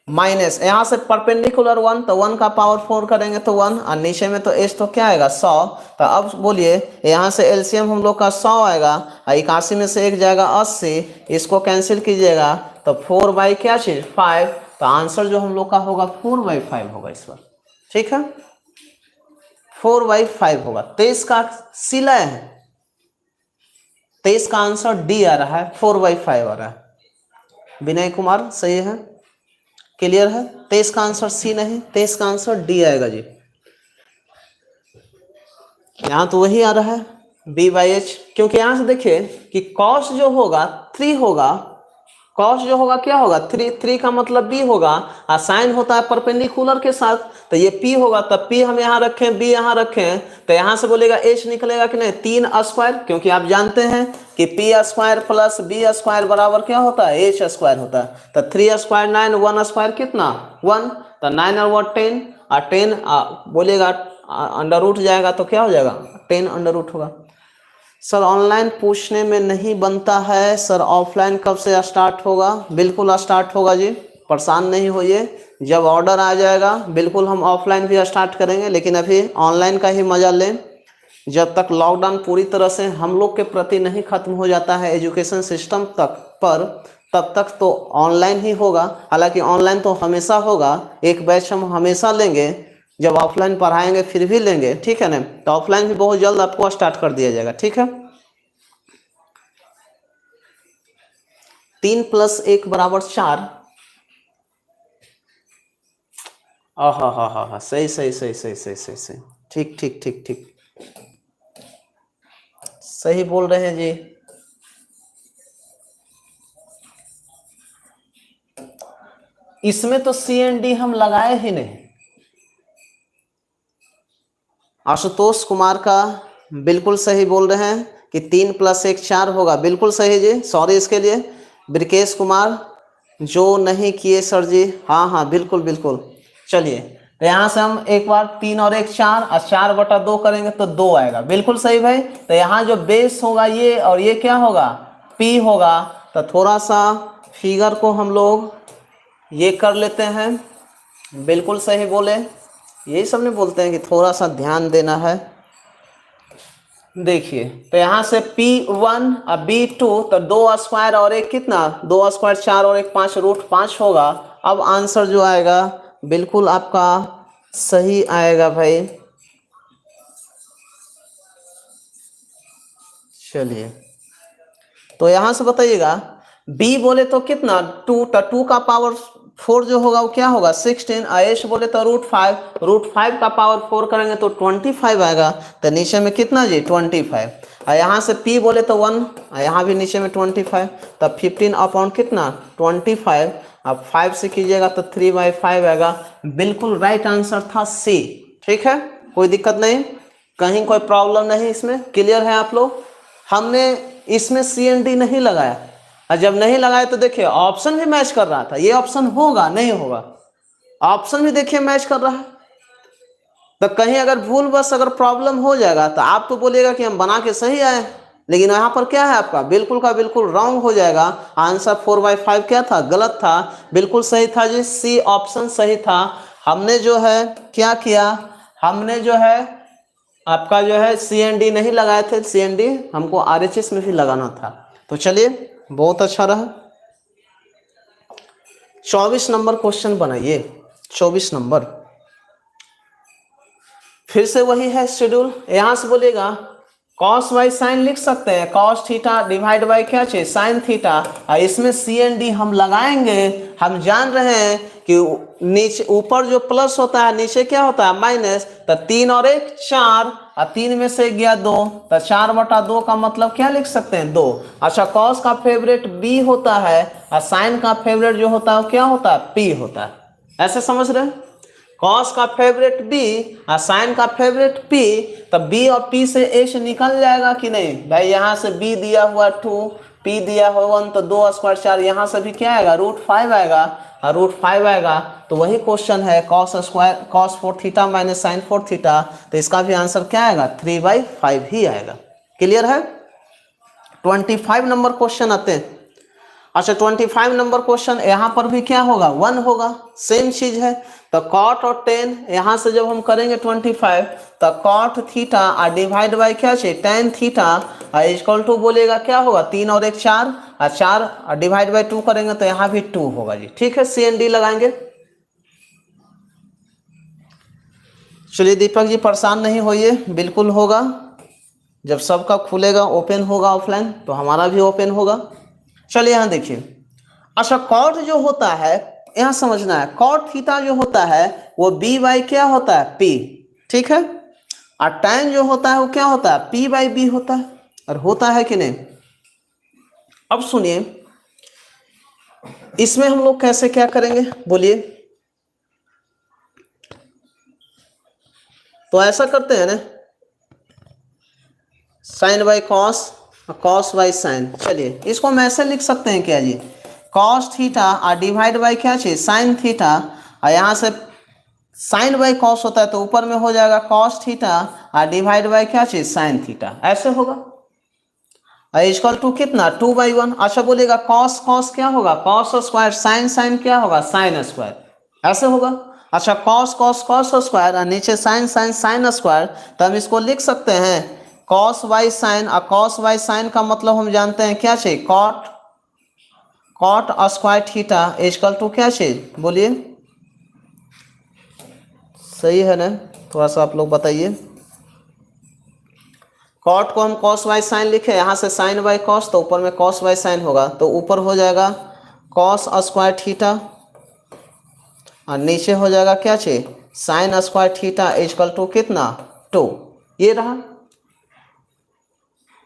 माइनस यहाँ से परपेंडिकुलर 1 तो 1 का पावर 4 करेंगे तो 1 और नीचे में तो एच तो क्या आएगा 100। तो अब बोलिए यहाँ से एलसीएम हम लोग का 100 आएगा और 81 में से एक जाएगा 80, इसको कैंसिल कीजिएगा तो 4 बाई क्या चीज 5। तो आंसर जो हम लोग का होगा 4/5 होगा इस बार। ठीक है 4/5 होगा। 23 का सिला है, 23 का आंसर डी आ रहा है, 4/5 आ रहा है। विनय कुमार सही है, क्लियर है। 23 का आंसर सी नहीं, 23 का आंसर डी आएगा जी। यहां तो वही आ रहा है B/H, क्योंकि यहां से देखिए कि कॉस जो होगा 3 होगा, कॉस जो होगा क्या होगा 3 का मतलब B होगा और साइन होता है परपेंडिकुलर के साथ, तो ये P होगा। तब P हम यहाँ रखें, B यहाँ रखें, तो यहाँ से बोलेगा H निकलेगा कि नहीं 3 स्क्वायर, क्योंकि आप जानते हैं कि P square plus B square बराबर क्या होता है H स्क्वायर होता है। तो 3 स्क्वायर 9, 1 स्क्वायर कितना 1, तो 9 और 10 और 10 बोलेगा अंडर रूट जाएगा तो क्या हो जाएगा 10 अंडर रूट होगा। सर ऑनलाइन पूछने में नहीं बनता है सर, ऑफलाइन कब से स्टार्ट होगा? बिल्कुल स्टार्ट होगा जी, परेशान नहीं होइए, जब ऑर्डर आ जाएगा बिल्कुल हम ऑफलाइन भी स्टार्ट करेंगे, लेकिन अभी ऑनलाइन का ही मजा लें जब तक लॉकडाउन पूरी तरह से हम लोग के प्रति नहीं खत्म हो जाता है एजुकेशन सिस्टम तक पर, तब तक तो ऑनलाइन ही होगा। हालांकि ऑनलाइन तो हमेशा होगा, एक बैच हम हमेशा लेंगे, जब ऑफलाइन पढ़ाएंगे फिर भी लेंगे, ठीक है ना। तो ऑफलाइन भी बहुत जल्द आपको स्टार्ट कर दिया जाएगा, ठीक है। 3 + 1 = 4। हा सही सही सही सही सही सही सही, ठीक ठीक ठीक ठीक, सही बोल रहे हैं जी। इसमें तो CND हम लगाए ही नहीं। आशुतोष कुमार का बिल्कुल सही बोल रहे हैं कि 3 + 1 4 होगा, बिल्कुल सही जी, सॉरी इसके लिए। ब्रिकेश कुमार जो नहीं किए सर जी, हाँ बिल्कुल बिल्कुल। चलिए तो यहाँ से हम एक बार 3 और 1 4 और 4/2 करेंगे तो 2 आएगा, बिल्कुल सही भाई। तो यहाँ जो बेस होगा ये और ये क्या होगा P होगा। तो थोड़ा सा फिगर को हम लोग ये कर लेते हैं, बिल्कुल सही बोले, यही सब नहीं बोलते हैं कि थोड़ा सा ध्यान देना है। देखिए तो यहाँ से P1 और B2 तो 2 स्क्वायर और एक कितना 2 स्क्वायर 4 और एक 5 √5 होगा। अब आंसर जो आएगा बिल्कुल आपका सही आएगा भाई। चलिए तो यहाँ से बताइएगा B बोले तो कितना 2, तो 2 का पावर 4 जो होगा वो क्या होगा 16। H बोले तो √5 का पावर 4 करेंगे तो 25 आएगा। तो नीचे में कितना जी 25। और यहाँ से P बोले तो 1, यहाँ भी नीचे में 25, तब 15 कितना 25। अब 5 से कीजिएगा तो 3/5 आएगा। बिल्कुल राइट आंसर था C, ठीक है, कोई दिक्कत नहीं, कहीं कोई प्रॉब्लम नहीं, इसमें क्लियर है आप लोग। हमने इसमें CND नहीं लगाया, और जब नहीं लगाया तो देखिए ऑप्शन भी मैच कर रहा था, ये ऑप्शन होगा नहीं होगा, ऑप्शन भी देखिए मैच कर रहा है। तो कहीं अगर भूल बस अगर प्रॉब्लम हो जाएगा तो आप तो बोलिएगा कि हम बना के सही आए, लेकिन यहाँ पर क्या है आपका बिल्कुल का बिल्कुल रॉन्ग हो जाएगा। आंसर 4/5 क्या था गलत था, बिल्कुल सही था जी, C ऑप्शन सही था। हमने जो है क्या किया, हमने जो है आपका जो है CND नहीं लगाए थे, CND हमको RHS में भी लगाना था। तो चलिए बहुत अच्छा रहा। 24 नंबर क्वेश्चन बनाइए, 24 नंबर फिर से वही है शेड्यूल। यहां से बोलेगा cos बाई साइन लिख सकते हैं, cos थीटा डिवाइड बाई क्या चाहिए साइन थीटा। इसमें CND हम लगाएंगे, हम जान रहे हैं कि नीचे ऊपर जो प्लस होता है नीचे क्या होता है माइनस। तो 3 और 1 4 और 3 में से गया 2, तो 4/2 का मतलब क्या लिख सकते हैं 2। अच्छा cos का फेवरेट B होता है और साइन का फेवरेट जो होता है क्या होता है P होता है, ऐसे समझ रहे हैं। cos का फेवरेट B और साइन का फेवरेट P, तब B और P से H निकल जाएगा कि नहीं भाई। यहाँ से B दिया हुआ 2, p दिया हो 1 तो 2 स्क्वायर 4, यहाँ से भी क्या आएगा √5 आएगा, और √5 आएगा तो वही क्वेश्चन है cos square cos 4 theta minus sin 4 theta, तो इसका भी आंसर क्या आएगा 3/5 ही आएगा। क्लियर है। 25 नंबर क्वेश्चन आते हैं। अच्छा 25 नंबर क्वेश्चन, यहाँ पर भी क्या होगा 1 होगा, सेम चीज है। तो cot और tan यहाँ से जब हम करेंगे 25 तो cot थीटा और डिवाइड बाय क्या चाहिए tan थीटा इक्वल टू बोलेगा क्या होगा 3 और 1 4, और 4 और डिवाइड बाय 2 करेंगे तो यहाँ भी 2 होगा जी। ठीक है, सी एंड डी लगाएंगे। चलिए दीपक जी परेशान नहीं होइए, बिल्कुल होगा। जब सबका खुलेगा ओपन होगा ऑफलाइन तो हमारा भी ओपन होगा। चलिए यहाँ देखिए। अच्छा कॉट जो होता है यहाँ समझना है, कॉट थीटा जो होता है वो b बाई क्या होता है p, ठीक है। और tan जो होता है वो क्या होता है p बाई b होता है, और होता है कि नहीं। अब सुनिए इसमें हम लोग कैसे क्या करेंगे बोलिए। तो ऐसा करते हैं ना, sine by cos, cos by sine. चलिए इसको हम ऐसे लिख सकते हैं क्या जी, कॉस थीटा और डिवाइड बाई क्या चाहिए साइन थीटा, और यहाँ से साइन बाई कॉस होता है तो ऊपर में हो जाएगा कॉस थीटा और डिवाइड बाई क्या चाहिए साइन थीटा, ऐसे होगा। इक्वल टू कितना 2/1। अच्छा बोलेगा कॉस कॉस क्या होगा कॉस स्क्वायर, साइन साइन क्या होगा साइन स्क्वायर, ऐसे होगा। अच्छा कॉस कॉस कॉस स्क्वायर और नीचे साइन साइन साइन स्क्वायर, तो हम इसको लिख सकते हैं कॉस बाई साइन, और कॉस बाई साइन का मतलब हम जानते हैं क्या चाहिए cot, cot square theta equal to क्या चाहिए बोलिए, सही है ना। थोड़ा सा आप लोग बताइए। कॉट को हम कॉस बाई साइन लिखे, यहाँ से साइन बाई कॉस तो ऊपर में कॉस बाई साइन होगा, तो ऊपर हो जाएगा कॉस स्क्वायर थीटा और नीचे हो जाएगा क्या चाहिए sine square theta equal to कितना 2, ये रहा।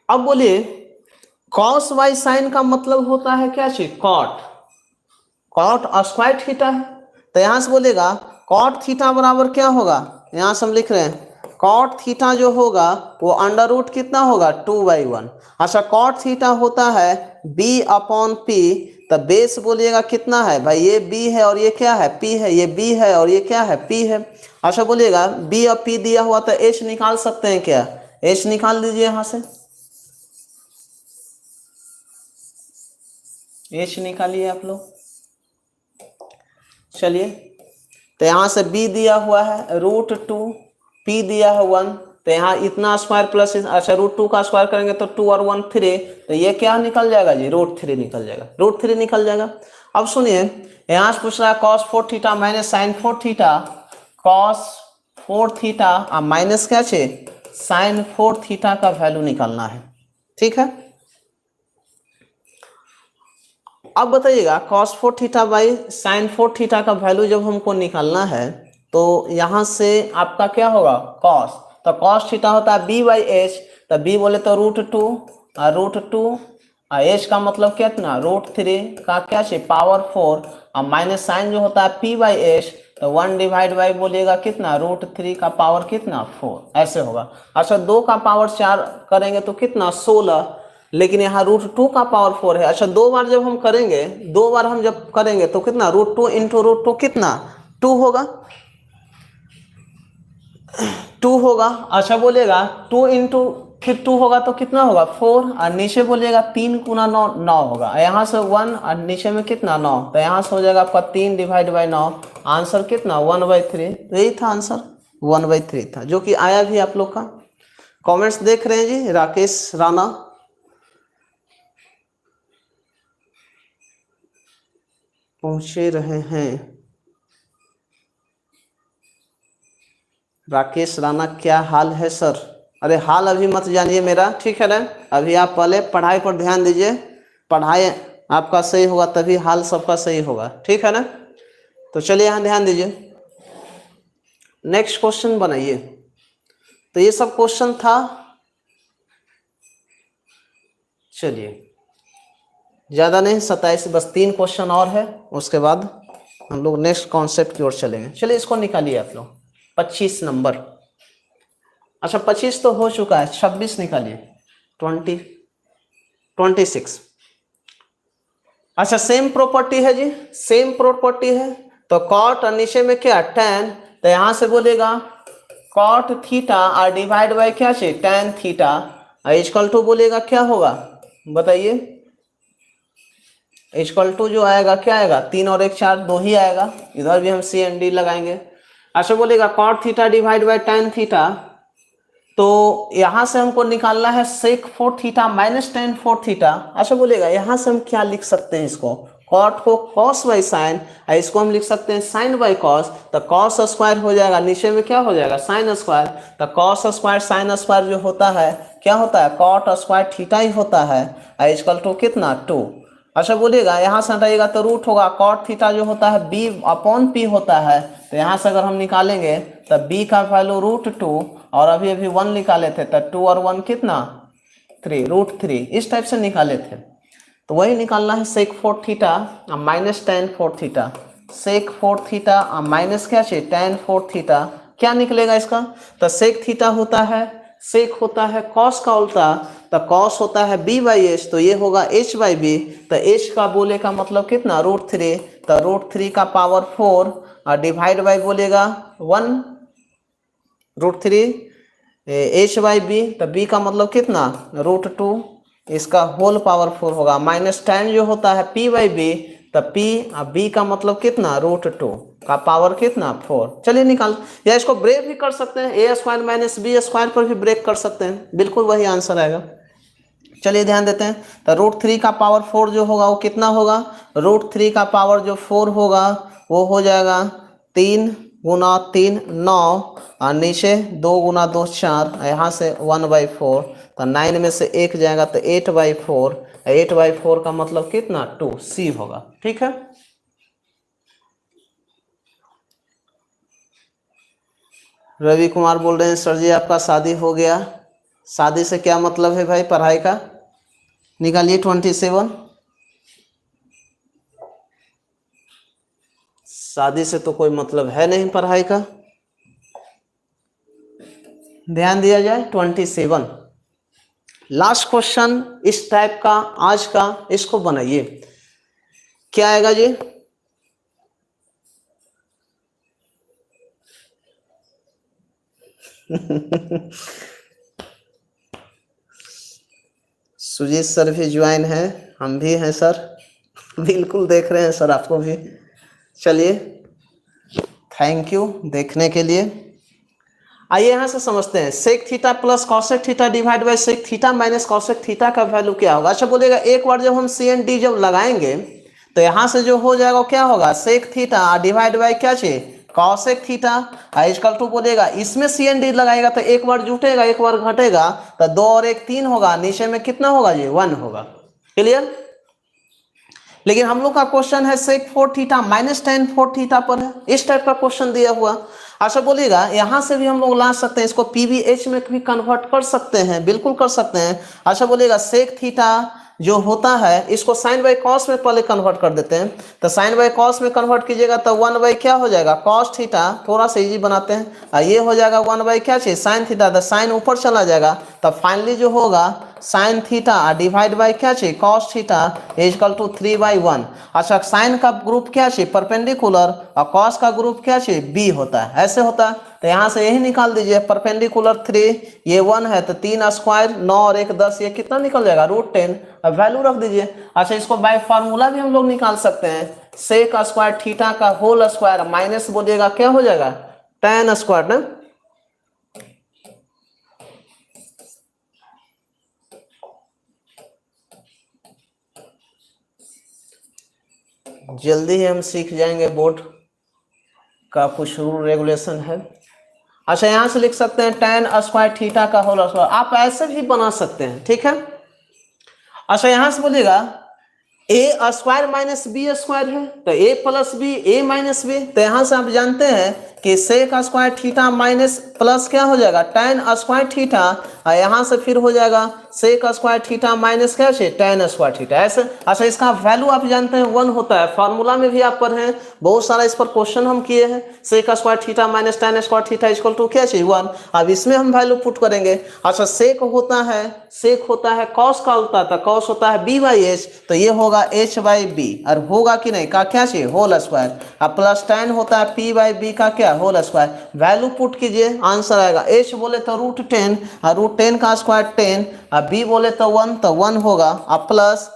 अब बोलिए कॉस बाई साइन का मतलब होता है क्या चाहिए कॉट, कॉट स्क्वायर थीटा है, तो यहाँ से बोलेगा कॉट थीटा बराबर क्या होगा, यहाँ से हम लिख रहे हैं कॉट थीटा जो होगा वो अंडर रूट कितना होगा 2/1। अच्छा कॉट थीटा होता है b/p, तो बेस बोलिएगा कितना है भाई, ये b है और ये क्या है p है, ये b है और ये क्या है p है। अच्छा बोलिएगा b और p दिया हुआ तो h निकाल सकते हैं क्या, h निकाल दीजिए यहाँ से, h निकालिए आप लोग। चलिए तो यहाँ से b दिया हुआ है √2, p दिया है 1, तो यहाँ इतना स्क्वायर प्लस, अच्छा √2 का स्क्वायर करेंगे तो 2 और 1 3, तो ये क्या निकल जाएगा जी √3 निकल जाएगा, √3 निकल जाएगा। अब सुनिए यहाँ से पूछ रहा है cos 4 theta minus sine 4 theta, cos 4 theta और माइनस क्या चाहिए साइन 4 थीटा का वैल्यू निकालना है, ठीक है। अब बताइएगा cos 4 theta by sine 4 theta का वैल्यू जब हमको निकालना है तो यहाँ से आपका क्या होगा cos, तो cos थीटा होता है b/h, तो b बोले तो √2 और √2 और h का मतलब कितना √3 का क्या चाहिए पावर 4, और माइनस साइन जो होता है p/h, तो 1 डिवाइड बाई बोलिएगा कितना √3 का पावर कितना 4, ऐसे होगा। अच्छा 2 का पावर 4 करेंगे तो कितना 16, लेकिन यहाँ √2 का पावर 4 है। अच्छा 2 बार जब हम करेंगे, 2 बार हम जब करेंगे तो कितना √2 इंटू √2 कितना 2 होगा, 2 होगा। अच्छा बोलेगा 2 इंटू फिर 2 होगा तो कितना होगा 4, और नीचे बोलिएगा 3 गुना 9 9 होगा, यहाँ से 1 और नीचे में कितना 9, तो यहाँ से हो जाएगा आपका 3 डिवाइड बाई 9, आंसर कितना 1/3, तो यही था आंसर 1/3 था, जो कि आया भी आप लोग का। कमेंट्स देख रहे हैं जी, राकेश राणा पहुंचे रहे हैं, राकेश राणा क्या हाल है सर, अरे हाल अभी मत जानिए मेरा, ठीक है ना, अभी आप पहले पढ़ाई पर ध्यान दीजिए, पढ़ाई आपका सही होगा तभी हाल सबका सही होगा, ठीक है ना। तो चलिए यहाँ ध्यान दीजिए, नेक्स्ट क्वेश्चन बनाइए। तो ये सब क्वेश्चन था, चलिए ज़्यादा नहीं 27, बस 3 क्वेश्चन और है, उसके बाद हम लोग नेक्स्ट कॉन्सेप्ट की ओर चलेंगे। चलिए इसको निकालिए आप लोग 25 नंबर। अच्छा 25 तो हो चुका है, 26 निकालिए 26। अच्छा सेम प्रॉपर्टी है जी, सेम प्रॉपर्टी है। तो कॉट और नीचे में क्या tan, तो यहां से बोलेगा कॉट थीटा और डिवाइड बाय क्या चाहिए tan थीटा इक्वल टू बोलेगा क्या होगा बताइए, इक्वल टू जो आएगा क्या आएगा 3 और 1 4 2 ही आएगा, इधर भी हम सी एंड डी लगाएंगे। अच्छा बोलेगा cot theta divide by tan theta, तो यहां से हमको निकालना है sec 4 theta minus tan 4 theta. अच्छा बोलेगा यहां से हम क्या लिख सकते हैं, इसको कॉट को कॉस बाई साइन, इसको हम लिख सकते हैं साइन बाई कॉस, तो कॉस स्क्वायर हो जाएगा, नीचे में क्या हो जाएगा साइन स्क्वायर, तो कॉस स्क्वायर साइन स्क्वायर जो होता है क्या होता है कॉट स्क्वायर थीटा ही होता है, इक्वल टू कितना 2। अच्छा बोलिएगा यहाँ से हटाइएगा तो रूट होगा, कॉट थीटा जो होता है बी अपॉन पी होता है, तो यहाँ से अगर हम निकालेंगे तो बी का वैल्यू √2 और अभी अभी 1 निकाले थे तो 2 और 1 कितना 3 √3, इस टाइप से निकाले थे। तो वही निकालना है sec 4 theta minus tan 4 theta, सेक 4 थीटा माइनस क्या चाहिए tan 4 थीटा, क्या निकलेगा इसका, तो सेक थीटा होता है, सेक होता है कॉस का उल्टा, तो कॉस होता है b बाई एच, तो ये होगा h बाई बी, तो h का बोले का मतलब कितना √3, तो √3 का पावर 4 और डिवाइड बाई बोलेगा 1 √3 h बाई बी, तो b का मतलब कितना √2, इसका होल पावर 4 होगा, माइनस tan जो होता है p बाई बी, तो p और b का मतलब कितना √2 का पावर कितना 4। चलिए निकाल, या इसको ब्रेक भी कर सकते हैं, A square minus B square पर भी ब्रेक कर सकते हैं, बिल्कुल वही आंसर आएगा। चलिए ध्यान देते हैं, तो √3 का पावर 4 जो होगा वो कितना होगा, √3 का पावर जो 4 होगा वो हो जाएगा 3 गुना 3 9 और नीचे 2 गुना 2 4, यहाँ से 1/4, तो 9 में से 1 जाएगा तो 8/4, 8/4 का मतलब कितना 2, सी होगा। ठीक है, रवि कुमार बोल रहे हैं सर जी आपका शादी हो गया, शादी से क्या मतलब है भाई पढ़ाई का, निकालिए 27, शादी से तो कोई मतलब है नहीं पढ़ाई का, ध्यान दिया जाए 27। लास्ट क्वेश्चन इस टाइप का आज का, इसको बनाइए, क्या आएगा जी, सुजीत सर भी ज्वाइन है, हम भी हैं सर, बिल्कुल देख रहे हैं सर आपको भी। चलिए थैंक यू देखने के लिए। आइए यहाँ से समझते हैं, sec theta plus cosec theta divide by sec theta minus cosec theta का वैल्यू क्या होगा। अच्छा बोलेगा एक बार जब हम सी एंड डी जब लगाएंगे तो यहाँ से जो हो जाएगा क्या होगा सेक थीटा डिवाइड बाय क्या चाहिए कॉसेक थीटा इक्वल टू बोलेगा, इसमें सी एंड डी लगाएगा तो एक बार जुटेगा एक बार घटेगा, तो 2 और 1 3 होगा, नीचे में कितना होगा जी 1 होगा। क्लियर, लेकिन हम लोग का क्वेश्चन है sec 4 theta minus tan 4 theta पर है, इस टाइप का क्वेश्चन दिया हुआ। अच्छा बोलिएगा यहां से भी हम लोग ला सकते हैं, इसको पीवीएच में भी कन्वर्ट कर सकते हैं, बिल्कुल कर सकते हैं। अच्छा बोलिएगा सेक थीटा जो होता है इसको साइन बाई कॉस में पहले कन्वर्ट कर देते हैं, तो साइन बाई कॉस में कन्वर्ट कीजिएगा तो 1 बाई क्या हो जाएगा कॉस थीटा, थोड़ा सा इजी बनाते हैं, और ये हो जाएगा 1 बाई क्या चाहिए साइन थीटा, तो साइन ऊपर चला जाएगा, तो फाइनली जो होगा साइन थीटा डिवाइड बाई क्या चाहिए कॉस थीटा इक्वल टू 3/1। अच्छा साइन का ग्रुप क्या चाहिए परपेंडिकुलर और कॉस का ग्रुप क्या चाहिए बी होता है, ऐसे होता है, तो यहाँ से यही निकाल दीजिए परपेंडिकुलर 3 ये 1 है तो 3 स्क्वायर 9 और 1 10, ये कितना निकल जाएगा √10, अब वैल्यू रख दीजिए। अच्छा इसको बाय फार्मूला भी हम लोग निकाल सकते हैं, सेक स्क्वायर थीटा का होल स्क्वायर माइनस बोलिएगा क्या हो जाएगा tan स्क्वायर ना, जल्दी ही हम सीख जाएंगे, बोर्ड का कुछ रूल रेगुलेशन है। अच्छा यहां से लिख सकते हैं tan स्क्वायर थीटा का होल स्क्वायर, आप ऐसे भी बना सकते हैं, ठीक है। अच्छा यहां से बोलिएगा a square minus B square है, तो a plus B a minus B, तो यहां से आप जानते हैं कि sec square theta minus plus क्या हो जाएगा tan स्क्वायर थीटा, और यहाँ से फिर हो जाएगा सेक स्क्वायर थीटा माइनस क्या है tan स्क्वायर थीटा ऐसे। अच्छा इसका वैल्यू आप जानते हैं 1 होता है, फार्मूला में भी आप पढ़े हैं, बहुत सारा इस पर क्वेश्चन हम किए हैं। Sec square theta minus tan square theta equal to क्या चाहिए 1। अब इसमें हम वैल्यू पुट करेंगे। अच्छा सेक होता है कॉस का उल्टा था, कॉस होता है b बाई एच, तो ये होगा h बाई बी, और होगा कि नहीं का क्या चाहिए होल स्क्वायर, अब प्लस tan होता है p बाई बी का क्या होल स्क्वायर। वैल्यू पुट कीजिए, आंसर आएगा h बोले तो √10, और √10 का स्क्वायर 10, और b बोले तो 1 तो 1 होगा, अब प्लस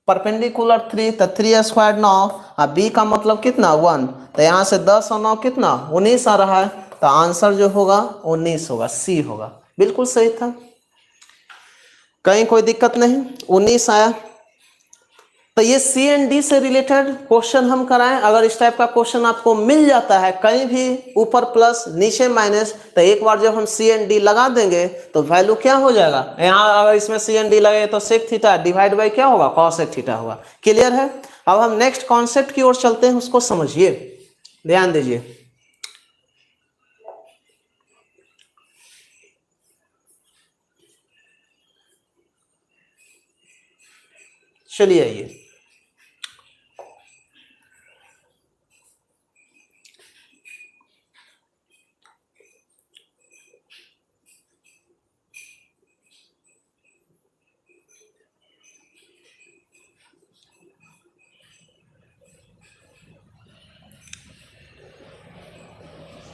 परपेंडिकुलर 3 तो 3 स्क्वायर 9, और b का मतलब कितना 1, तो यहाँ से 10 और 9 कितना 19 आ रहा है, तो आंसर जो होगा 19 होगा, सी होगा। बिल्कुल सही था, कहीं कोई दिक्कत नहीं, 19 आया। तो ये सी एंड डी से रिलेटेड क्वेश्चन हम कराएं। अगर इस टाइप का क्वेश्चन आपको मिल जाता है कहीं भी ऊपर प्लस नीचे माइनस, तो एक बार जब हम सी एंड डी लगा देंगे तो वैल्यू क्या हो जाएगा, यहाँ अगर इसमें सी एंड डी लगे तो सेक थीटा डिवाइड बाई क्या होगा कॉसेक थीटा होगा। क्लियर है। अब हम नेक्स्ट कॉन्सेप्ट की ओर चलते हैं, उसको समझिए, ध्यान दीजिए। चलिए आइए,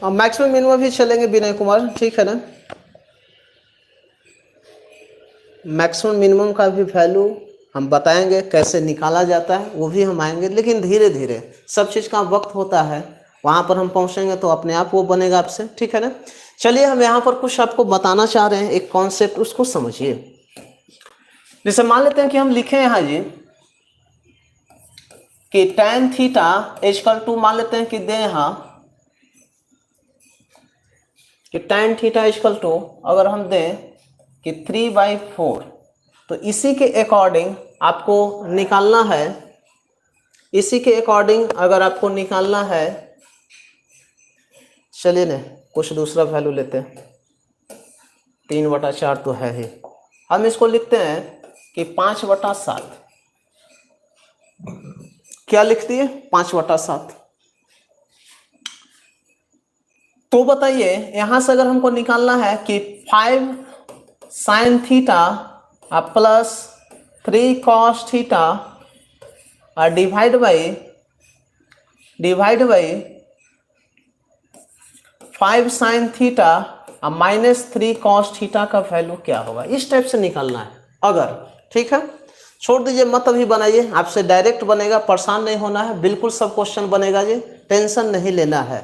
मैक्सिमम मिनिमम भी चलेंगे विनय कुमार, ठीक है ना। मैक्सिमम मिनिमम का भी वैल्यू हम बताएंगे कैसे निकाला जाता है, वो भी हम आएंगे, लेकिन धीरे धीरे, सब चीज़ का वक्त होता है, वहाँ पर हम पहुँचेंगे तो अपने आप वो बनेगा आपसे, ठीक है ना। चलिए हम यहाँ पर कुछ आपको बताना चाह रहे हैं, एक कॉन्सेप्ट, उसको समझिए। जैसे मान लेते हैं कि हम लिखे यहाँ जी कि tan थीटा इक्वल टू, मान लेते हैं कि दे यहाँ कि tan थीटा इक्वल टू, अगर हम दें कि 3/4, तो इसी के अकॉर्डिंग आपको निकालना है, इसी के अकॉर्डिंग अगर आपको निकालना है, चलिए ना कुछ दूसरा वैल्यू लेते हैं, 3/4 तो है ही, हम इसको लिखते हैं कि 5/7, क्या लिख दिए 5/7। तो बताइए यहां से अगर हमको निकालना है कि 5 sin theta plus 3 cos theta और डिवाइड बाई 5 sin थीटा और माइनस 3 cos थीटा का वैल्यू क्या होगा, इस टाइप से निकालना है अगर, ठीक है। छोड़ दीजिए, मत अभी बनाइए, आपसे डायरेक्ट बनेगा, परेशान नहीं होना है, बिल्कुल सब क्वेश्चन बनेगा जी, टेंशन नहीं लेना है।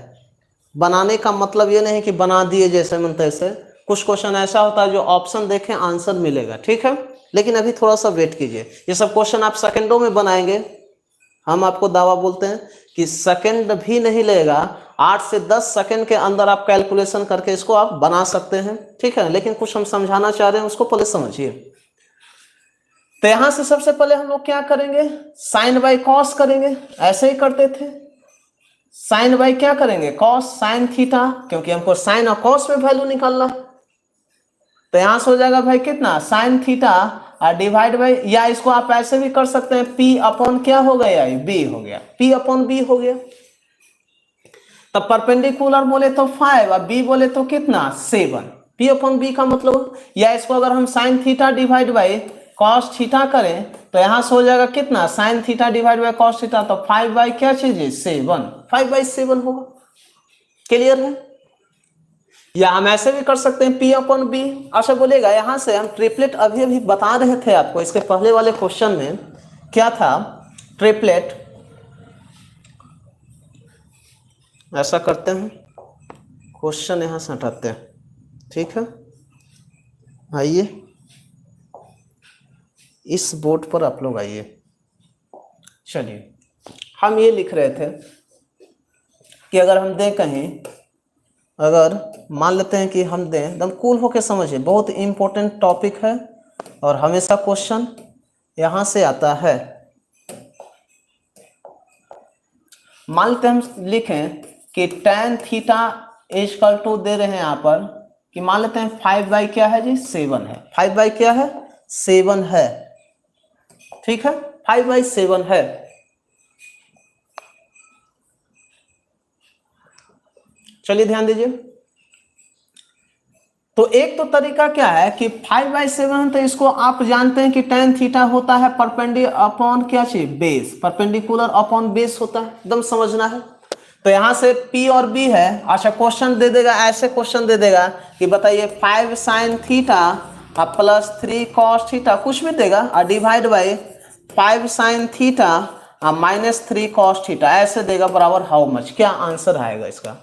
बनाने का मतलब ये नहीं कि बना दिए जैसे मन तैसे, कुछ क्वेश्चन ऐसा होता है जो ऑप्शन देखें आंसर मिलेगा, ठीक है, लेकिन अभी थोड़ा सा वेट कीजिए। ये सब क्वेश्चन आप सेकंडों में बनाएंगे, हम आपको दावा बोलते हैं कि सेकंड भी नहीं लेगा, 8 से 10 सेकंड के अंदर आप कैलकुलेशन करके इसको आप बना सकते हैं, ठीक है। लेकिन कुछ हम समझाना चाह रहे हैं, उसको पहले समझिए। तो यहां से सबसे पहले हम लोग क्या करेंगे, साइन बाई कॉस करेंगे, ऐसे ही करते थे, साइन बाई क्या करेंगे कॉस साइन थीटा, क्योंकि हमको साइन और कॉस में वैल्यू निकालना। तो यहां से हो जाएगा भाई कितना साइन थीटा और डिवाइड बाई, या इसको आप ऐसे भी कर सकते हैं, P अपॉन क्या हो गया B हो गया, P अपॉन B हो गया। तब परपेंडिकुलर बोले तो 5 और B बोले तो कितना 7, P अपॉन B का मतलब, या इसको अगर हम sign theta divide by cos theta करें तो यहां से हो जाएगा कितना sign theta divide by cos theta, तो 5 बाई क्या चीज 7, 5/7 होगा। क्लियर है। या हम ऐसे भी कर सकते हैं P अपॉन B। अच्छा बोलेगा यहां से हम ट्रिपलेट अभी अभी बता रहे थे आपको, इसके पहले वाले क्वेश्चन में क्या था, ट्रिपलेट ऐसा करते हैं, क्वेश्चन यहां से हटाते हैं, ठीक है। आइए इस बोर्ड पर आप लोग आइए। चलिए हम ये लिख रहे थे कि अगर हम दें कहीं, अगर मान लेते हैं कि हम दें, एकदम कूल होके समझिए, बहुत इंपॉर्टेंट टॉपिक है और हमेशा क्वेश्चन यहां से आता है। मान लेते हैं हम लिखें कि tan थीटा इक्वल टू दे रहे हैं यहाँ पर कि मान लेते हैं 5 बाई क्या है जी 7 है, 5 बाई क्या है 7 है, ठीक है 5 बाई 7 है। चलिए ध्यान दीजिए, तो एक तो तरीका क्या है कि 5 बाई 7, तो इसको आप जानते हैं कि tan थीटा होता है परपेंडिकुलर अपॉन क्या चाहिए बेस, परपेंडिकुलर अपॉन बेस होता है, एकदम समझना है। तो यहां से P और B है। अच्छा क्वेश्चन दे देगा, ऐसे क्वेश्चन दे देगा कि बताइए 5 sign theta plus 3 cos theta कुछ भी देगा और divide by 5 sign theta minus 3 cos theta ऐसे देगा बराबर हाउ मच, क्या आंसर आएगा इसका।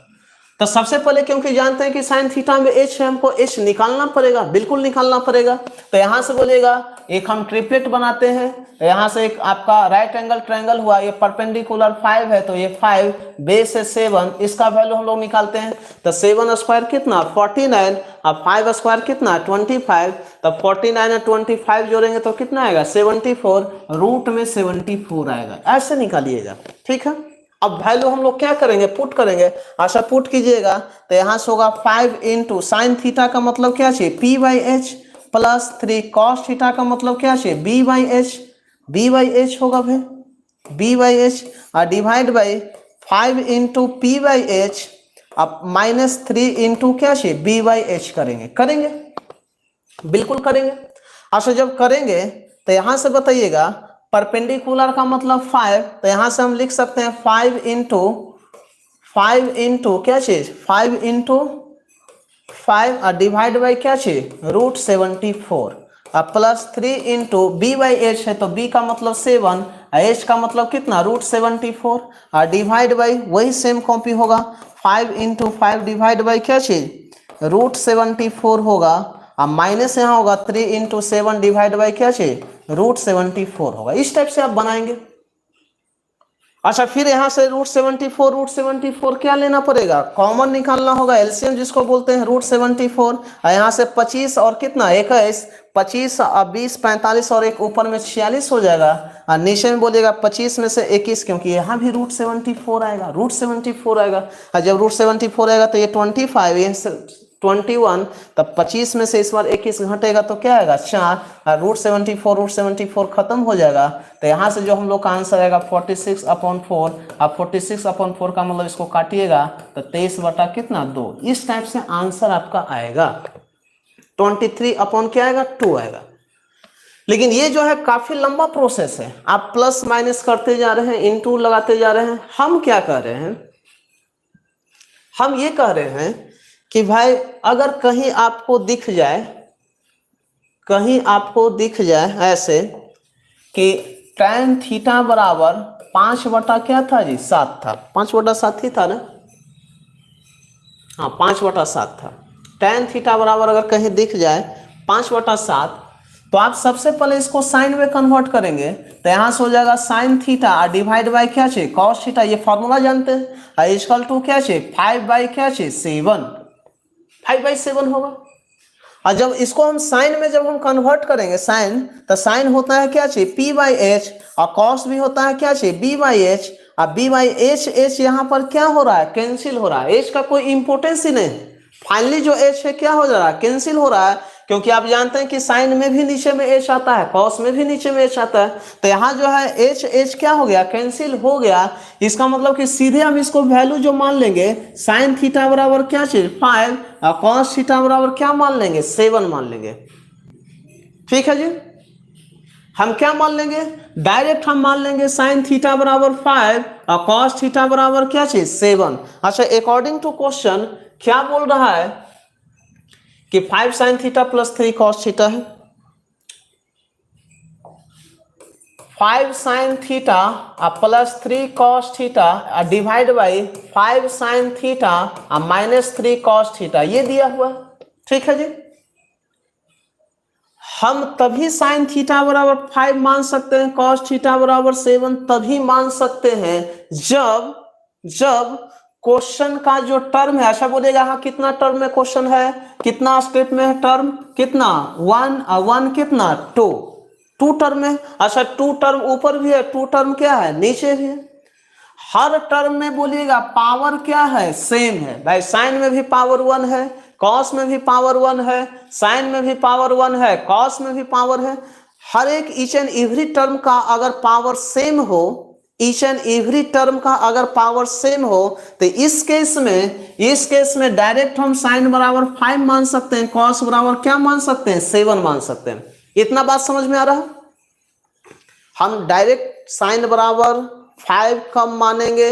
तो सबसे पहले क्योंकि जानते हैं कि साइन थीटा में h है, हमको h निकालना पड़ेगा, बिल्कुल निकालना पड़ेगा। तो यहां से बोलेगा एक हम ट्रिपलेट बनाते हैं, यहां से एक आपका राइट एंगल ट्रायंगल हुआ, ये परपेंडिकुलर 5 है तो ये 5 बेस है 7, इसका वैल्यू हम लोग निकालते हैं। तो 7 स्क्वायर कितना 49 और 5 स्क्वायर कितना 25, तब 49 और 25 जोड़ेंगे तो कितना आएगा 74, रूट में 74 आएगा, ऐसे निकालिएगा, ठीक है। अब वैल्यू हम लोग क्या करेंगे पुट करेंगे। अच्छा पुट कीजिएगा तो यहां से होगा 5 इंटू साइन थीटा का मतलब क्या चाहिए P by H plus 3 cos theta का मतलब क्या चाहिए B by H, B by H होगा भाई B बाई एच और divide by 5 into P by H अब माइनस 3 इंटू क्या चाहिए B बाई एच करेंगे बिल्कुल करेंगे। अच्छा जब करेंगे तो यहां से बताइएगा परपेंडिकुलर का मतलब 5, तो यहां से हम लिख सकते हैं 5 इंटू क्या चीज 5 इंटू 5 और डिवाइड बाई क्या चीज रूट 74 और plus 3 into B by H है तो b का मतलब 7 h का मतलब कितना रूट 74 और डिवाइड बाई वही सेम कॉपी होगा 5 इंटू 5 डिवाइड बाई क्या चीज रूट 74 होगा और माइनस यहाँ होगा 3 इंटू 7 डिवाइड बाई क्या चीज रूट 74 होगा। इस टाइप से आप बनाएंगे। अच्छा फिर यहां से रूट 74 क्या लेना पड़ेगा कॉमन निकालना होगा, एलसीएम जिसको बोलते हैं रूट 74 और यहाँ से 25 और कितना 21 25 और 20 45 और एक ऊपर में 46 हो जाएगा और नीचे में बोलिएगा 25 में से 21 क्योंकि यहाँ भी रूट 74 आएगा, रूट 74 आएगा और जब रूट 74 आएगा तो ये 25 ये 21 तब 25 में से इस बार 21 घटेगा तो क्या आएगा 4 रूट 74 खत्म हो जाएगा। तो यहाँ से जो हम लोग का आंसर आएगा 46/4 अब 46/4 का मतलब इसको काटिएगा तो 23 बटा कितना 2, इस टाइप से आंसर आपका आएगा 23 अपॉन क्या आएगा 2 आएगा। लेकिन ये जो है काफी लंबा प्रोसेस है, आप प्लस माइनस करते जा रहे हैं इनटू लगाते जा रहे हैं। हम क्या कर रहे हैं, हम ये कह रहे हैं कि भाई अगर कहीं आपको दिख जाए ऐसे कि tan थीटा बराबर 5 बटा क्या था जी 7 था, 5/7 ही था ना, हाँ 5/7 था। tan थीटा बराबर अगर कहीं दिख जाए 5/7 तो आप सबसे पहले इसको साइन में कन्वर्ट करेंगे तो यहां से हो जाएगा साइन थीटा डिवाइड बाई क्या चाहिए कॉस थीटा, ये फॉर्मूला जानते हैं, इक्वल टू क्या चाहिए 5 बाई क्या चाहिए 7, 5/7 होगा। और जब इसको हम साइन में जब हम कन्वर्ट करेंगे साइन, तो साइन होता है क्या चाहिए P बाई एच और कॉस भी होता है क्या चाहिए B बाई एच और B बाई एच यहाँ पर क्या हो रहा है कैंसिल हो रहा है, एच का कोई इंपोर्टेंस ही नहीं, फाइनली जो एच है क्या हो जा रहा है कैंसिल हो रहा है क्योंकि आप जानते हैं कि साइन में भी नीचे में एच आता है कॉस में भी नीचे में एच आता है। तो यहाँ जो है एच क्या हो गया कैंसिल हो गया, इसका मतलब कि सीधे हम इसको वैल्यू जो मान लेंगे साइन थीटा बराबर क्या चीज 5 और कॉस थीटा बराबर क्या मान लेंगे 7 मान लेंगे। ठीक है जी, हम क्या मान लेंगे डायरेक्ट हम मान लेंगे साइन थीटा बराबर 5 और कॉस थीटा बराबर क्या चीज 7। अच्छा अकॉर्डिंग टू क्वेश्चन क्या बोल रहा है कि 5 sign theta plus 3 cos theta है, 5 sign theta plus 3 cos theta divide by 5 sign theta minus 3 cos theta ये दिया हुआ। ठीक है जी, हम तभी साइन थीटा बराबर 5 मान सकते हैं कॉस थीटा बराबर 7 तभी मान सकते हैं जब क्वेश्चन का जो टर्म है, अच्छा बोलेगा हाँ कितना टर्म में क्वेश्चन है, कितना स्टेप में है टर्म, कितना 1 कितना 2 टर्म है। अच्छा 2 टर्म ऊपर भी है 2 टर्म क्या है नीचे भी है। हर टर्म में बोलिएगा पावर क्या है, सेम है। भाई साइन में भी पावर 1 है, कॉस में भी पावर 1 है, साइन में भी पावर 1 है, कॉस में भी पावर है। हर एक ईच एंड एवरी टर्म का अगर पावर सेम हो, ईच एंड एवरी टर्म का अगर पावर सेम हो, तो इस केस में डायरेक्ट हम साइन बराबर 5 मान सकते हैं, कॉस बराबर क्या मान सकते हैं, 7 मान सकते हैं। इतना बात समझ में आ रहा है? हम डायरेक्ट साइन बराबर 5 कब मानेंगे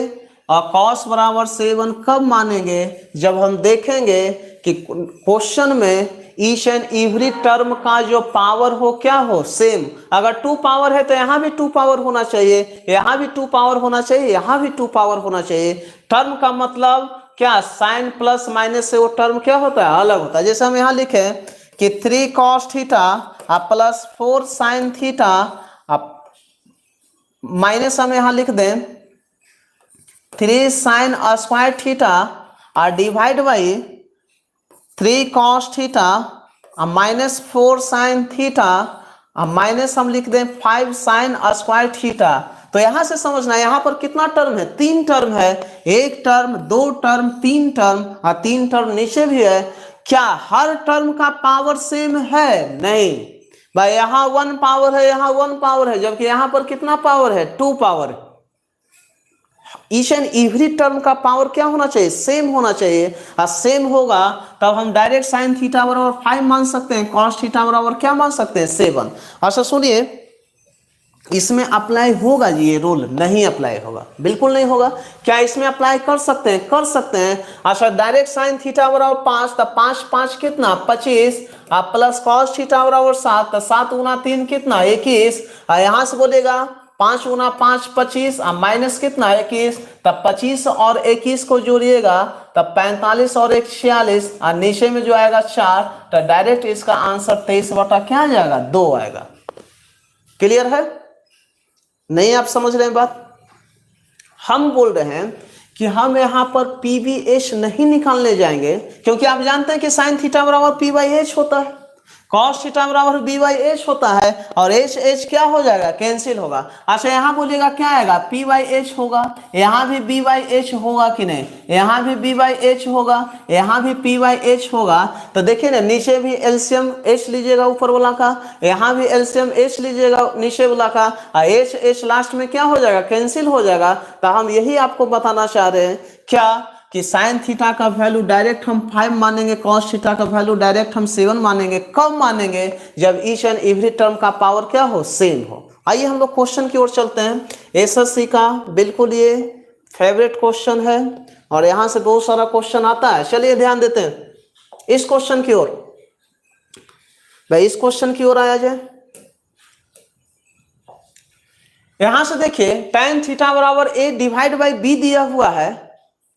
और कॉस बराबर 7 कब मानेंगे, जब हम देखेंगे कि क्वेश्चन में ईच एंड एवरी टर्म का जो पावर हो क्या हो, सेम। अगर 2 पावर है तो यहाँ भी 2 पावर होना चाहिए, यहाँ भी 2 पावर होना चाहिए, यहाँ भी 2 पावर होना चाहिए। टर्म का मतलब क्या, साइन प्लस माइनस से वो टर्म क्या होता है, अलग होता है। जैसे हम यहाँ लिखे कि 3 cos theta plus 4 sin theta minus हम यहां लिख दें 3 sin स्क्वायर थीटा और divide by 3 cos theta minus 4 sin theta minus हम लिख दें 5 sin स्क्वायर थीटा। तो यहां से समझना, यहां पर कितना टर्म है, 3 टर्म है, 1 टर्म 2 टर्म 3 टर्म और 3 टर्म नीचे भी है। क्या हर टर्म का पावर सेम है? नहीं भाई, यहां 1 पावर है, यहां 1 पावर है, जबकि यहां पर कितना पावर है, 2 power. Each and every term का पावर क्या होना चाहिए, सेम होना चाहिए। और सेम होगा तब हम डायरेक्ट साइन थीटा बराबर 5 मान सकते हैं, कॉस थीटा बराबर क्या मान सकते हैं, 7। अच्छा सुनिए, इसमें अप्लाई होगा जी ये रूल? नहीं अप्लाई होगा, बिल्कुल नहीं होगा। क्या इसमें अप्लाई कर सकते हैं? कर सकते हैं। अच्छा डायरेक्ट साइन थीटा बराबर 5, तो 5 5 कितना, 25 प्लस कॉस थीटा बराबर 7, तो 7 गुना 3 कितना, 21। यहां से बोलेगा 5 गुना 5 25 माइनस कितना, 21। तब 25 और 21 को जोड़िएगा तब 45 और 1 46 और नीचे में जो आएगा 4, तो डायरेक्ट इसका आंसर 23 बटा क्या आ जाएगा, 2 आएगा। क्लियर है? नहीं आप समझ रहे हैं बात? हम बोल रहे हैं कि हम यहां पर पी बी एच नहीं निकालने जाएंगे, क्योंकि आप जानते हैं कि साइन थीटा बराबर पी बाई एच होता है, कॉस थीटा बराबर बी बाई एच होता है, और एच एच क्या हो जाएगा, कैंसिल होगा। अच्छा यहां बोलिएगा क्या आएगा, पी बाई एच होगा, यहां भी बी बाई एच होगा कि नहीं, यहां भी बी बाई एच होगा, यहां भी पी बाई एच होगा। तो देखिए ना, नीचे भी एलसीएम एच लीजिएगा ऊपर वाला का, यहां भी एलसीएम एच लीजिएगा नीचे वाला का, एच एच लास्ट में क्या हो जाएगा, कैंसिल हो जाएगा। तो हम यही आपको बताना चाह रहे हैं क्या, कि साइन थीटा का वैल्यू डायरेक्ट हम 5 मानेंगे, कॉस थीटा का वैल्यू डायरेक्ट हम 7 मानेंगे। कब मानेंगे, जब ईच एंड एवरी टर्म का पावर क्या हो, सेम हो। आइए हम लोग क्वेश्चन की ओर चलते हैं। एसएससी का बिल्कुल ये फेवरेट क्वेश्चन है और यहां से बहुत सारा क्वेश्चन आता है। चलिए ध्यान देते हैं इस क्वेश्चन की ओर। भाई इस क्वेश्चन की ओर आया जाए। यहां से देखिए tan थीटा बराबर a डिवाइड बाई बी दिया हुआ है,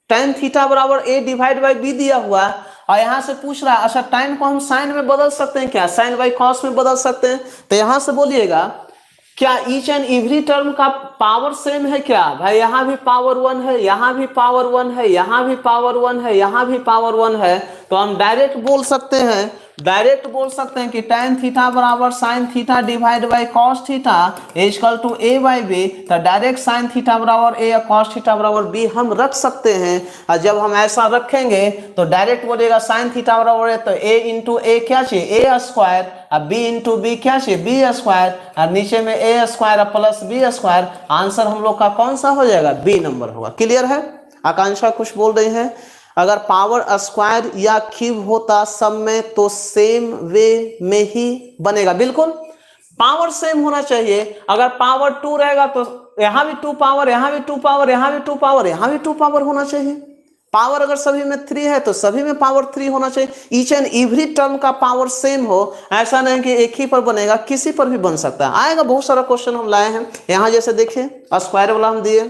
tan थीटा बराबर a डिवाइड बाई बी दिया हुआ है, और यहां से पूछ रहा है अच्छा tan को हम साइन में बदल सकते हैं क्या, साइन बाई कॉस में बदल सकते हैं। तो यहां से बोलिएगा क्या ईच एंड एवरी टर्म का पावर सेम है क्या, भाई यहां भी पावर 1 है, यहां भी पावर 1 है, यहां भी पावर 1 है, यहां भी पावर 1 है। तो हम डायरेक्ट बोल सकते हैं कि tan थीटा बराबर sine theta divide by cos theta equal to a by B. तो डायरेक्ट साइन थीटा बराबर a या कॉस थीटा बराबर b हम रख सकते हैं। और जब हम ऐसा रखेंगे तो डायरेक्ट बोलेगा साइन थीटा बराबर है तो a इंटू ए क्या चाहिए, a स्क्वायर, और b इंटू बी क्या चाहिए, b स्क्वायर, और नीचे में a square plus b square. Answer हम लोग का कौन सा हो जाएगा, b नंबर होगा। क्लियर है? आकांक्षा कुछ बोल रही है, अगर पावर स्क्वायर या क्यूब होता सब में तो सेम वे में ही बनेगा। बिल्कुल पावर सेम होना चाहिए। अगर पावर 2 रहेगा तो यहां भी 2 पावर, यहां भी 2 पावर, यहां भी 2 पावर, यहां भी 2 पावर होना चाहिए। पावर अगर सभी में 3 है तो सभी में पावर 3 होना चाहिए। ईच एंड एवरी टर्म का पावर सेम हो, ऐसा नहीं कि एक ही पर बनेगा, किसी पर भी बन सकता है। आएगा, बहुत सारा क्वेश्चन हम लाए हैं। यहां जैसे देखिए स्क्वायर वाला हम दिए।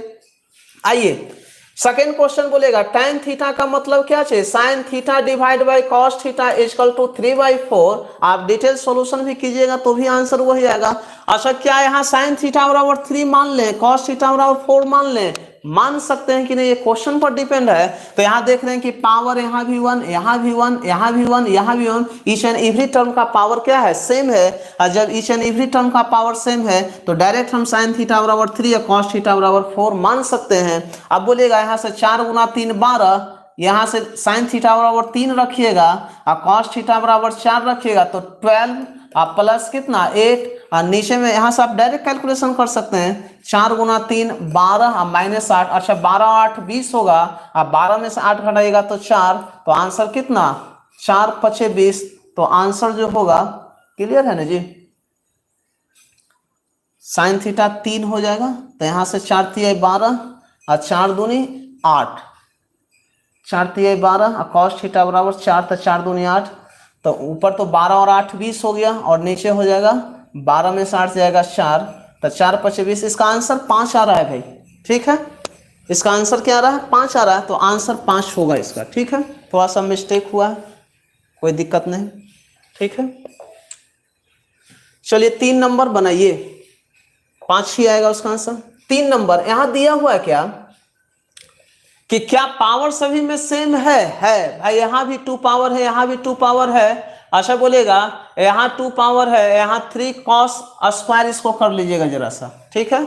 आइए सेकेंड क्वेश्चन बोलेगा tan थीटा का मतलब क्या चाहिए, sine theta divide by cos theta equal to 3/4। आप डिटेल सॉल्यूशन भी कीजिएगा तो भी आंसर वही आएगा। अच्छा क्या यहाँ साइन थीटा बराबर 3 मान लें, कॉस थीटा बराबर 4 मान लें, मान सकते हैं कि नहीं, ये क्वेश्चन पर डिपेंड है। तो यहाँ देख रहे हैं कि पावर यहाँ भी 1, यहाँ भी 1, यहाँ भी 1, यहाँ भी 1, ईच एंड एवरी टर्म का पावर क्या है, सेम है। और जब ईच एंड एवरी टर्म का पावर सेम है तो डायरेक्ट हम साइन थीटा बराबर 3 या कॉस थीटा बराबर 4 मान सकते हैं। अब बोलिएगा यहाँ से 4 गुना 3 12, यहाँ से साइन थीटा बराबर 3 रखिएगा और कॉस थीटा बराबर 4 रखिएगा तो 12 और प्लस कितना 8, और नीचे में यहाँ से आप डायरेक्ट कैलकुलेशन कर सकते हैं। 4 गुना 3 12 और माइनस 8, अच्छा 12 8 20 होगा, और 12 में से 8 घटाइएगा तो 4, तो आंसर कितना 4 5 20, तो आंसर जो होगा, क्लियर है ना जी, साइन थीटा 3 हो जाएगा। तो यहाँ से 4 तिहाई 12 और 4 दूनी 8, 4 तिहाई 12 और कॉस थीटा बराबर 4, तो 4 दूनी 8, तो ऊपर तो 12 और 8 20 हो गया, और नीचे हो जाएगा 12 में से 8 जाएगा 4, तो 4 5 20। इसका आंसर 5 आ रहा है भाई, ठीक है, इसका आंसर क्या आ रहा है, 5 आ रहा है, तो आंसर 5 होगा इसका, ठीक है। थोड़ा सा मिस्टेक हुआ है, कोई दिक्कत नहीं, ठीक है। चलिए 3 नंबर बनाइए, 5 ही आएगा उसका आंसर। 3 नंबर यहां दिया हुआ है क्या कि क्या पावर सभी में सेम है भाई, यहां भी 2 पावर है, यहां भी 2 पावर है। अच्छा बोलेगा यहाँ 2 पावर है, यहाँ 3 कॉस स्क्वायर, इसको कर लीजिएगा जरा सा, ठीक है,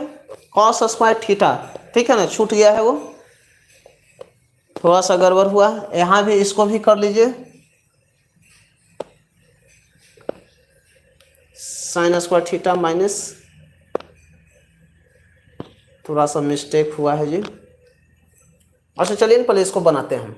कॉस स्क्वायर थीटा, ठीक है ना, छूट गया है वो, थोड़ा सा गड़बड़ हुआ। यहाँ भी इसको भी कर लीजिए, साइन स्क्वायर थीटा माइनस, थोड़ा सा मिस्टेक हुआ है जी। अच्छा चलिए पहले इसको बनाते हैं हम।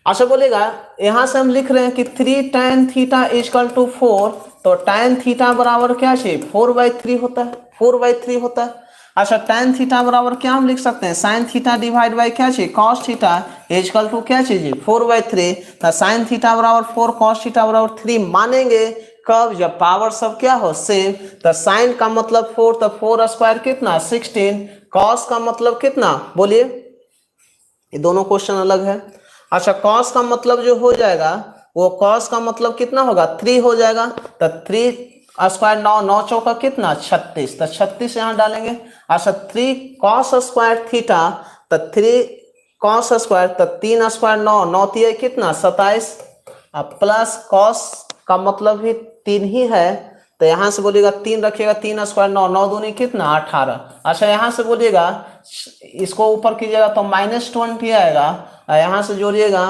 अच्छा बोलेगा यहां से हम लिख रहे हैं कि 3 tan थीटा इक्वल टू 4, तो tan थीटा बराबर क्या चाहिए 4/3 होता है, 4/3 होता है। अच्छा tan थीटा बराबर क्या हम लिख सकते हैं, साइन थीटा डिवाइड बाई क्या चाहिए कॉस थीटा इक्वल टू क्या चाहिए 4/3, तो साइन थीटा बराबर 4 कॉस थीटा बराबर 3 मानेंगे कब, जब पावर सब क्या हो सेम। तो साइन का मतलब 4, तो 4 स्क्वायर कितना 16, कॉस का मतलब कितना बोलिए, ये दोनों क्वेश्चन अलग है। अच्छा कॉस का मतलब जो हो जाएगा वो कॉस का मतलब कितना होगा 3 हो जाएगा, तो 3 स्क्वायर 9, 9 चौका कितना 36, तो 36 यहाँ डालेंगे। अच्छा 3 कॉस स्क्वायर थीटा, तो 3 कॉस स्क्वायर, तो 3 स्क्वायर 9, 9 तिहाई कितना 27, प्लस कॉस का मतलब भी 3 ही है, तो यहाँ से बोलिएगा 3 रखिएगा, 3 स्क्वायर 9, 9 दूनी कितना 18। अच्छा यहाँ से बोलिएगा इसको ऊपर कीजिएगा तो -20 आएगा, यहाँ से जोड़िएगा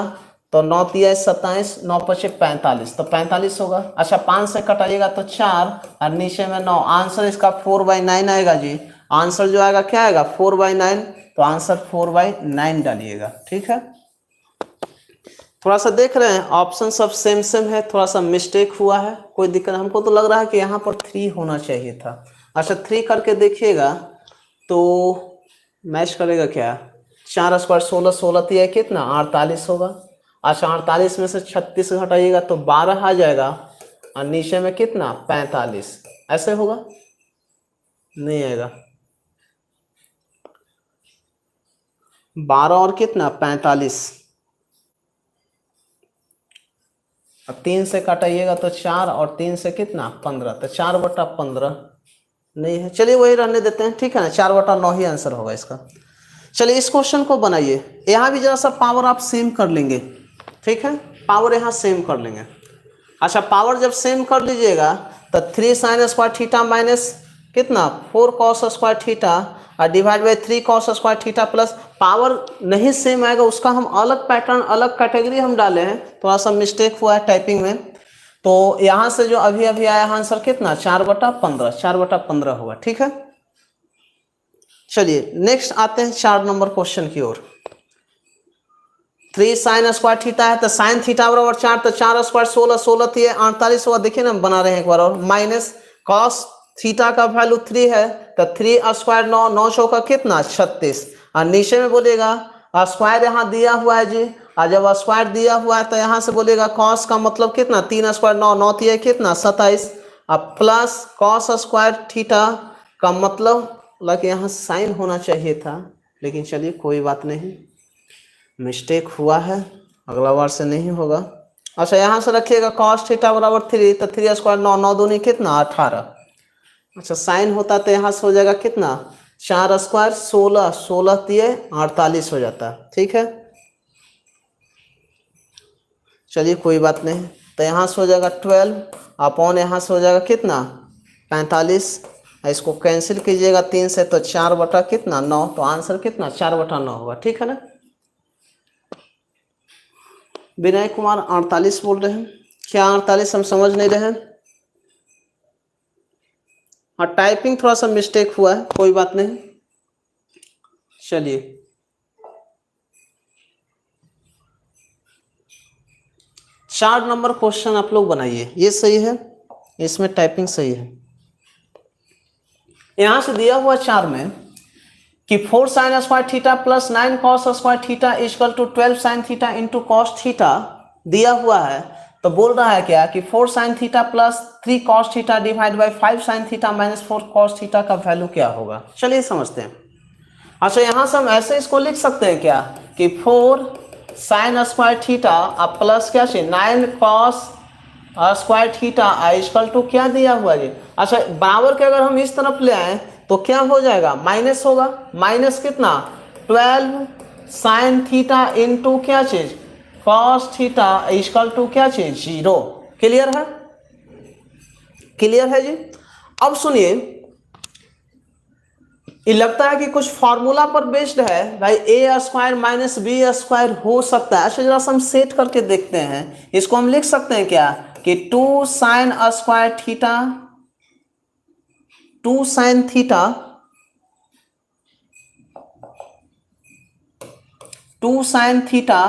तो 9 तिहाई 27, 9 पचे 45, तो 45 होगा। अच्छा 5 से कटाइएगा तो 4 और नीचे में 9, आंसर इसका 4/9 आएगा जी। आंसर जो आएगा क्या आएगा 4/9, तो आंसर 4/9 डालिएगा, ठीक है। थोड़ा सा देख रहे हैं ऑप्शन सब सेम सेम है, थोड़ा सा मिस्टेक हुआ है, कोई दिक्कत, हमको तो लग रहा है कि यहाँ पर 3 होना चाहिए था। अच्छा 3 करके देखिएगा तो मैच करेगा क्या, 4 स्क्वायर 16, 16 तिहाई कितना 48 होगा। अच्छा 48 में से 36 घटाइएगा तो 12 आ जाएगा, और नीचे में कितना 45, ऐसे होगा नहीं आएगा, 12 और कितना 45, 3 से काटाइएगा तो 4 और 3 से कितना 15, तो 4/15 नहीं है, चलिए वही रहने देते हैं, ठीक है ना, 4/9 ही आंसर होगा इसका। चलिए इस क्वेश्चन को बनाइए, यहाँ भी जरा सा पावर आप सेम कर लेंगे, ठीक है, पावर यहाँ सेम कर लेंगे। अच्छा पावर जब सेम कर लीजिएगा तो 3 साइन स्क्वायर थीटा माइनस कितना 4 कॉस स्क्वायर थीटा और divide by 3 cos square theta, plus power नहीं सेम आएगा उसका हम अलग पैटर्न अलग कैटेगरी हम डाले हैं, थोड़ा सा मिस्टेक हुआ है टाइपिंग में। तो यहाँ से जो अभी अभी आया आंसर कितना 4/15, 4/15 हुआ, ठीक है। चलिए नेक्स्ट आते हैं 4 नंबर क्वेश्चन की ओर। 3 साइन स्क्वायर थीटा है, तो साइन थीटा बराबर 4, तो 4 स्क्वायर 16, 16 थी 48 हुआ, देखिए ना बना रहे हैं एक बार और, माइनस कॉस थीटा का वैल्यू 3 है, तो 3 स्क्वायर 9, 9 चौका कितना 36, और नीचे में बोलेगा स्क्वायर यहाँ दिया हुआ है जी, और जब स्क्वायर दिया हुआ है तो यहाँ से बोलेगा कॉस का मतलब कितना 3 स्क्वायर 9, 9 थी कितना 27, अब प्लस कॉस स्क्वायर थीटा का मतलब लगे यहाँ साइन होना चाहिए था, लेकिन चलिए कोई बात नहीं, मिस्टेक हुआ है, अगला बार से नहीं होगा। अच्छा यहाँ से रखिएगा कॉस थीटा बराबर 3, तो 3 स्क्वायर 9, 9 दूनी कितना 18। अच्छा साइन होता तो यहाँ से हो जाएगा कितना 4 स्क्वायर 16, 16 दिए 48 हो जाता है। ठीक है, चलिए कोई बात नहीं। तो यहाँ से हो जाएगा 12 अपॉन यहाँ से हो जाएगा कितना 45। इसको कैंसिल कीजिएगा 3 से तो 4 बटा कितना 9, तो आंसर कितना 4 बटा 9 होगा। ठीक है ना। विनय कुमार 48 बोल रहे हैं, क्या 48 हम समझ नहीं रहे हैं? हाँ, टाइपिंग थोड़ा सा मिस्टेक हुआ है, कोई बात नहीं। चलिए 4 नंबर क्वेश्चन आप लोग बनाइए, ये सही है, इसमें टाइपिंग सही है। यहां से दिया हुआ 4 में कि 4 sine square theta plus 9 cos square theta equal to 12 sine theta into cos theta दिया हुआ है। तो बोल रहा है क्या कि 4 sign theta plus 3 cos theta divide by 5 sign theta minus 4 cos theta का वैल्यू क्या होगा। चलिए समझते हैं। अच्छा, यहां से हम ऐसे इसको लिख सकते हैं क्या कि 4 साइन स्क्वायर थीटा अब प्लस क्या चाहिए 9 cos square theta equal to क्या दिया हुआ जी। अच्छा, बराबर के अगर हम इस तरफ ले आए तो क्या हो जाएगा माइनस होगा, माइनस कितना 12 साइन थीटा इंटू क्या चीज कॉस थीटा इक्वल टू क्या चीज 0। क्लियर है, क्लियर है जी। अब सुनिए, ये लगता है कि कुछ फॉर्मूला पर बेस्ड है भाई, ए स्क्वायर माइनस बी स्क्वायर हो सकता है। अच्छा, जरा हम सेट करके देखते हैं। इसको हम लिख सकते हैं क्या कि 2 sign square theta 2 sine theta 2 sine theta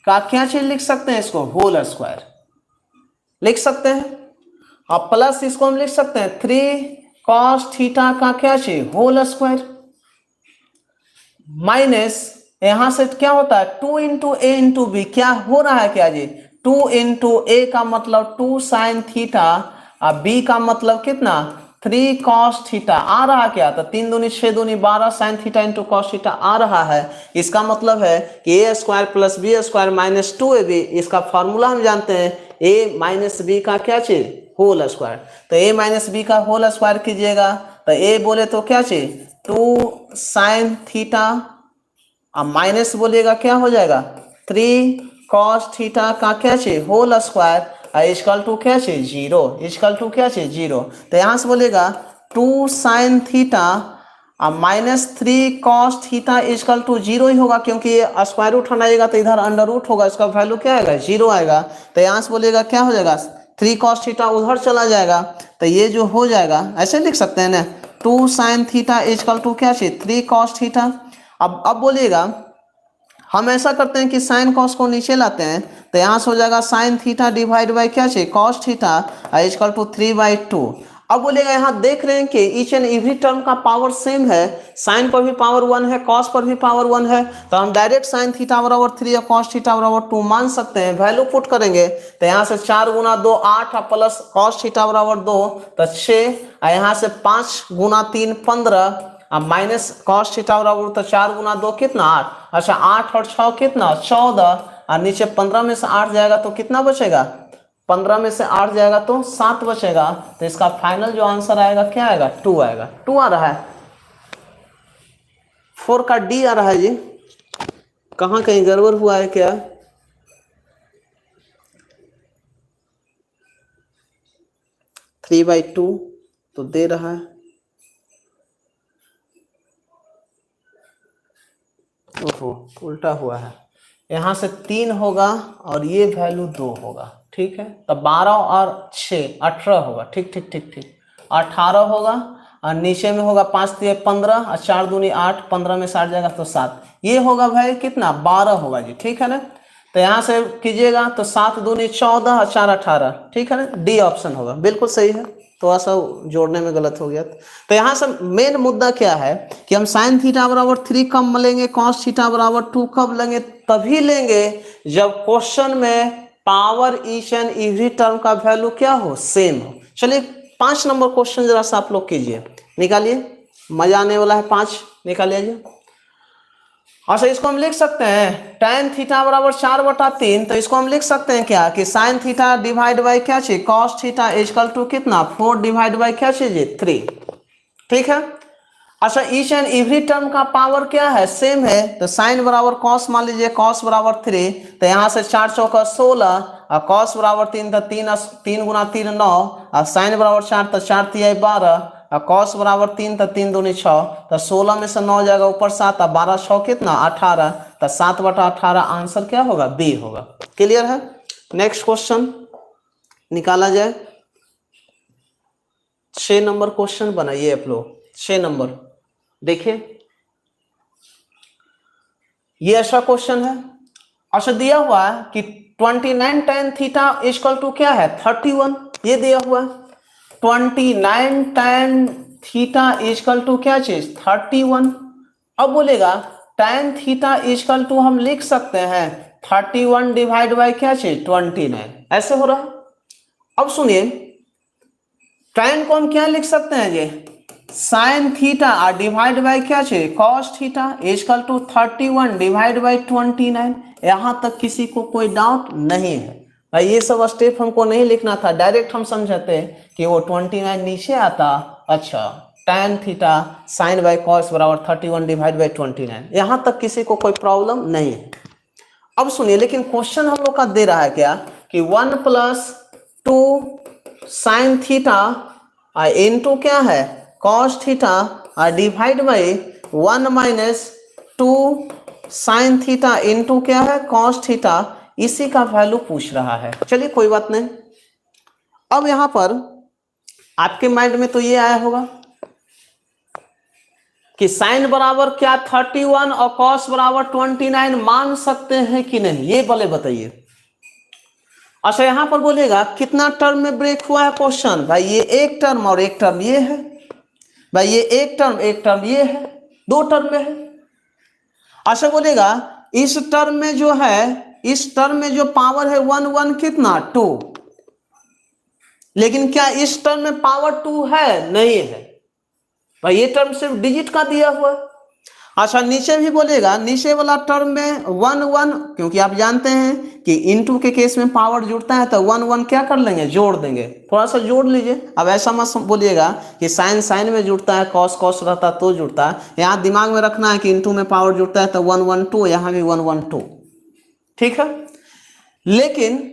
का क्या चीज लिख सकते हैं, इसको होल स्क्वायर लिख सकते हैं। अब प्लस इसको हम लिख सकते हैं 3 कॉस थीटा का क्या चीज होल स्क्वायर माइनस यहां से क्या होता है 2 इंटू ए इंटू बी। क्या हो रहा है क्या जी 2 इंटू ए का मतलब 2 साइन थीटा और बी का मतलब कितना 3 कॉस थीटा आ रहा क्या, तो 3 दूनी 6 दूनी 12 sine theta into cos theta आ रहा है। इसका मतलब है कि A square plus B square minus 2ab, इसका फॉर्मूला हम जानते हैं ए माइनस बी का क्या चीज होल स्क्वायर। तो ए माइनस बी का होल स्क्वायर कीजिएगा तो ए बोले तो क्या चीज 2 साइन थीटा अब माइनस बोलिएगा क्या हो जाएगा 3 कॉस थीटा का क्या चीज होल स्क्वायर इक्वल टू क्या चीज 0, इक्वल टू क्या चीज 0। तो यहां से बोलेगा 2 साइन थीटा अब minus 3 cos theta equal to 0 ही होगा, क्योंकि ये स्क्वायर रूट हटाइएगा तो इधर अंडर रूट होगा, इसका वैल्यू क्या आएगा 0 आएगा। तो यहां से बोलेगा क्या हो जाएगा 3 कॉस थीटा उधर चला जाएगा, तो ये जो हो जाएगा ऐसे लिख सकते हैं ना 2 साइन थीटा इक्वल टू क्या चीज 3 कॉस थीटा। अब बोलिएगा हम ऐसा करते हैं कि साइन कॉस को नीचे लाते हैं, तो यहाँ से हो जाएगा साइन थीटा डिवाइड बाई क्या चाहिए कॉस थीटा इक्वल टू 3/2। अब बोलेगा यहाँ देख रहे हैं कि ईच एंड एवरी टर्म का पावर सेम है, साइन पर भी पावर 1 है कॉस पर भी पावर 1 है, तो हम डायरेक्ट साइन थीटा बराबर 3 और कॉस थीटा बराबर 2 मान सकते हैं। वैल्यू पुट करेंगे तो यहाँ से 4 गुना 2 8 प्लस कॉस थीटा बराबर 2 तो 6, यहाँ से 5 गुना 3 15 अब माइनस कॉस थीटा बराबर तो 4 गुना 2 कितना 8। अच्छा 8 और 6 कितना 14 और नीचे 15 में से 8 जाएगा तो कितना बचेगा 15 में से 8 जाएगा तो 7 बचेगा। तो इसका फाइनल जो आंसर आएगा क्या आएगा 2 आएगा। 2 आ रहा है, 4 का डी आ रहा है जी। कहाँ कहीं गड़बड़ हुआ है क्या? थ्री बाई टू तो दे रहा है, ओहो उल्टा हुआ है। यहाँ से 3 होगा और ये वैल्यू 2 होगा, ठीक है। तो 12 और 6 18 होगा, ठीक ठीक ठीक ठीक 18 होगा और नीचे में होगा 5 3 15 और 4 दूनी 8 15 में 60 जाएगा तो 7, ये होगा भाई कितना 12 होगा जी, ठीक है ना। तो यहाँ से कीजिएगा तो 7 दूनी 14 और 4 18, ठीक है ना, डी ऑप्शन होगा, बिल्कुल सही है। थोड़ा सा जोड़ने में गलत हो गया। तो यहाँ से मेन मुद्दा क्या है कि हम साइन थीटा बराबर 3 कब लेंगे कॉस थीटा बराबर 2 कब लेंगे, तभी लेंगे जब क्वेश्चन में power each and every term का वैल्यू क्या हो सेम हो। चलिए 5 नंबर क्वेश्चन जरा सा आप लोग कीजिए, निकालिए, मजा आने वाला है। 5 निकालिए जी। अच्छा इसको हम लिख सकते हैं tan थीटा बराबर 4/3, तो इसको हम लिख सकते हैं क्या कि साइन थीटा डिवाइड बाई क्या चाहिए कॉस थीटा इक्वल टू कितना 4 डिवाइड बाई क्या चाहिए 3, ठीक है। अच्छा ईच एंड एवरी टर्म का पावर क्या है, सेम है। तो साइन बराबर कॉस मान लीजिए, कॉस बराबर 3, तो यहाँ से 4 चौका 16 और कॉस बराबर 3, तो 3 गुना 3 9 और साइन बराबर 4, तो 4 3 12 और कॉस बराबर 3, तो 3 दूनी 6, तो 16 में से 9 जाएगा ऊपर 7 और 12 6 कितना 18, तो 7/18 आंसर क्या होगा, बी होगा। क्लियर है। नेक्स्ट क्वेश्चन निकाला जाए। 6 नंबर क्वेश्चन बनाइए आप लोग। 6 नंबर देखिए, ये ऐसा क्वेश्चन है। अच्छा दिया हुआ है कि 29 tan थीटा इक्वल टू क्या है, 31। ये दिया हुआ है 29 tan थीटा इक्वल टू क्या चीज, 31। अब बोलेगा tan थीटा इक्वल टू हम लिख सकते हैं 31 डिवाइड बाय क्या चीज, 29। ऐसे हो रहा है। अब सुनिए, tan को हम क्या लिख सकते हैं जी, साइन थीटा और डिवाइड बाय क्या चाहिए, cos theta equal to 31 divide by 29। यहां तक किसी को कोई डाउट नहीं है भाई, ये सब स्टेप हमको नहीं लिखना था, डायरेक्ट हम समझते कि वो 29 नीचे आता। अच्छा tan theta sine by cos बराबर 31 डिवाइड बाय 29, यहां तक किसी को कोई प्रॉब्लम नहीं है। अब सुनिए, लेकिन क्वेश्चन हम लोग का दे रहा है क्या कि 1 + 2 साइन थीटा इनटू क्या है, कॉस थीटा और divide by 1 - 2 sine theta into क्या है, कॉस थीटा। इसी का वैल्यू पूछ रहा है। चलिए कोई बात नहीं। अब यहां पर आपके माइंड में तो ये आया होगा कि साइन बराबर क्या 31 और कॉस बराबर 29 मान सकते हैं कि नहीं, ये भले बताइए। अच्छा यहां पर बोलेगा कितना टर्म में ब्रेक हुआ है क्वेश्चन, भाई ये एक टर्म और एक टर्म ये है, भाई ये एक टर्म ये है, 2 टर्म में है। अच्छा बोलेगा इस टर्म में जो है, इस टर्म में जो पावर है 1 1 कितना 2, लेकिन क्या इस टर्म में पावर 2 है, नहीं है भाई, ये टर्म सिर्फ डिजिट का दिया हुआ है। अच्छा नीचे भी बोलेगा, नीचे वाला टर्म में 1 1, क्योंकि आप जानते हैं कि इनटू के केस में पावर जुड़ता है तो 1 1 क्या कर लेंगे, जोड़ देंगे, थोड़ा सा जोड़ लीजिए। अब ऐसा मत बोलिएगा कि साइन साइन में जुड़ता है, कॉस कॉस रहता तो जुड़ता है। यहाँ दिमाग में रखना है कि इनटू में पावर जुड़ता है तो 1 1 2, यहाँ भी 1 1 2, ठीक है। लेकिन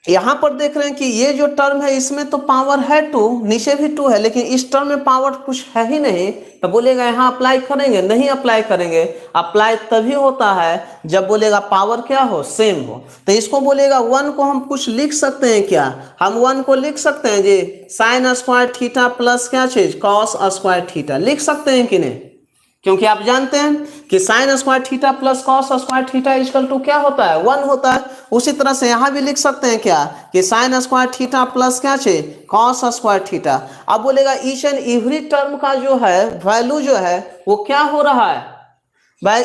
यहां पर देख रहे हैं कि ये जो टर्म है इसमें तो पावर है 2, नीचे भी 2 है, लेकिन इस टर्म में पावर कुछ है ही नहीं, तो बोलेगा यहां अप्लाई करेंगे, नहीं अप्लाई करेंगे। अप्लाई तभी होता है जब बोलेगा पावर क्या हो, सेम हो। तो इसको बोलेगा 1 को हम कुछ लिख सकते हैं क्या, हम 1 को लिख सकते हैं जी साइन स्क्वायर थीटा प्लस क्या चीज, कॉस स्क्वायर थीटा, लिख सकते हैं कि नहीं, क्योंकि आप जानते हैं कि sine square theta plus cos square theta equal to क्या होता है, 1 होता है। उसी तरह से यहां भी लिख सकते हैं क्या कि साइन स्क्वायर थीटा प्लस क्या चाहिए, कॉस स्क्वायर थीटा। अब बोलेगा ईच एंड एवरी टर्म का जो है वैल्यू जो है वो क्या हो रहा है भाई,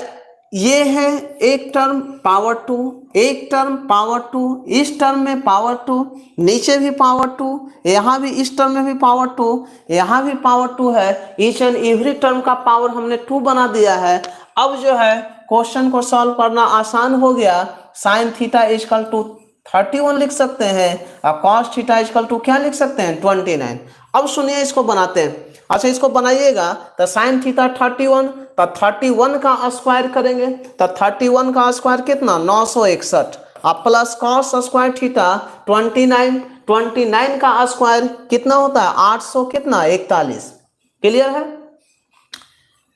ये है एक टर्म पावर 2, एक टर्म पावर 2, इस टर्म में पावर 2, नीचे भी पावर 2, यहाँ भी इस टर्म में भी पावर 2, यहाँ भी पावर 2 है। ईच एंड एवरी टर्म का पावर हमने 2 बना दिया है। अब जो है क्वेश्चन को सॉल्व करना आसान हो गया। साइन थीटा इक्वल टू 31 लिख सकते हैं और कॉस थीटा इक्वल टू क्या लिख सकते हैं, 29। अब सुनिए इसको बनाते हैं। अच्छा इसको बनाइएगा तो साइन थीटा 31, तो 31 का स्क्वायर करेंगे, तो 31 का स्क्वायर कितना 961, अब प्लस कॉस स्क्वायर थीटा 29 का स्क्वायर कितना होता है 800 कितना 41। क्लियर है।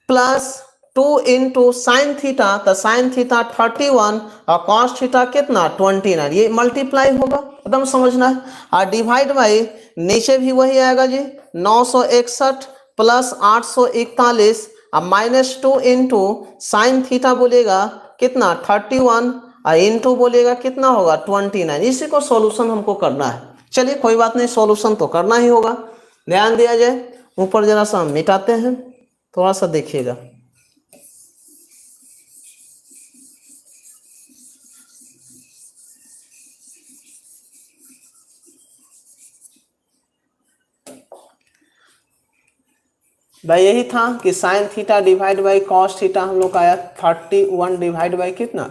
प्लस 2 इंटू साइन थीटा, तो साइन थीटा 31 और कॉस थीटा कितना 29, ये मल्टीप्लाई होगा, एकदम समझना है। और डिवाइड बाई नीचे भी वही आएगा जी 961 प्लस 841 और -2 इंटू साइन थीटा बोलेगा कितना 31 और इंटू बोलेगा कितना होगा 29। इसी को सॉल्यूशन हमको करना है। चलिए कोई बात नहीं, सॉल्यूशन तो करना ही होगा। ध्यान दिया जाए, ऊपर जरा सा मिटाते हैं, थोड़ा सा देखिएगा। भाई यही था कि sine theta divide by cos theta हम लोग का आया 31 डिवाइड बाई कितना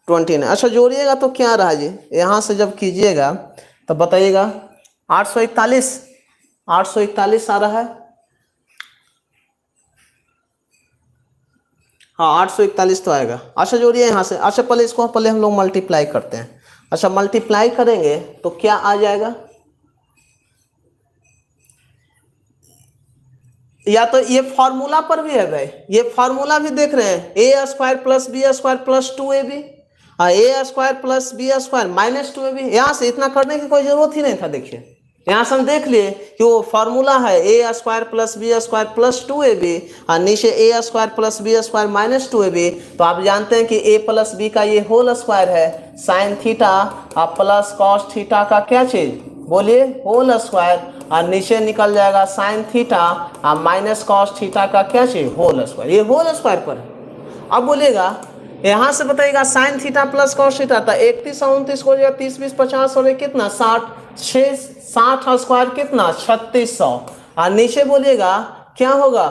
29। अच्छा जोड़िएगा तो क्या रहा जी, यहाँ से जब कीजिएगा तो बताइएगा 841 आ रहा है। हाँ 841 तो आएगा। अच्छा जोड़िए यहाँ से। अच्छा पहले इसको पहले हम लोग मल्टीप्लाई करते हैं। अच्छा मल्टीप्लाई करेंगे तो क्या आ जाएगा, या तो ये फॉर्मूला पर भी है भाई, ये फॉर्मूला भी देख रहे हैं, A square plus B square plus 2ab, A square plus B square minus 2ab। यहाँ से इतना करने की कोई जरूरत ही नहीं था। देखिए यहाँ से हम देख लिए कि वो फॉर्मूला है A square plus B square plus 2ab और नीचे A square plus B square minus 2ab। तो आप जानते हैं कि ए प्लस बी का ये होल स्क्वायर है, साइन थीटा और प्लस कॉस थीटा का क्या चीज बोलिए, होल स्क्वायर, और नीचे निकल जाएगा साइन थीटा और माइनस कॉस थीटा का क्या चीज, होल स्क्वायर। ये होल स्क्वायर पर है। अब बोलिएगा यहाँ से बताइएगा sign theta plus cos theta था 31 और 29 को हो जाएगा 30 20 50 और कितना 60, 60 स्क्वायर कितना 3600। और नीचे बोलिएगा क्या होगा,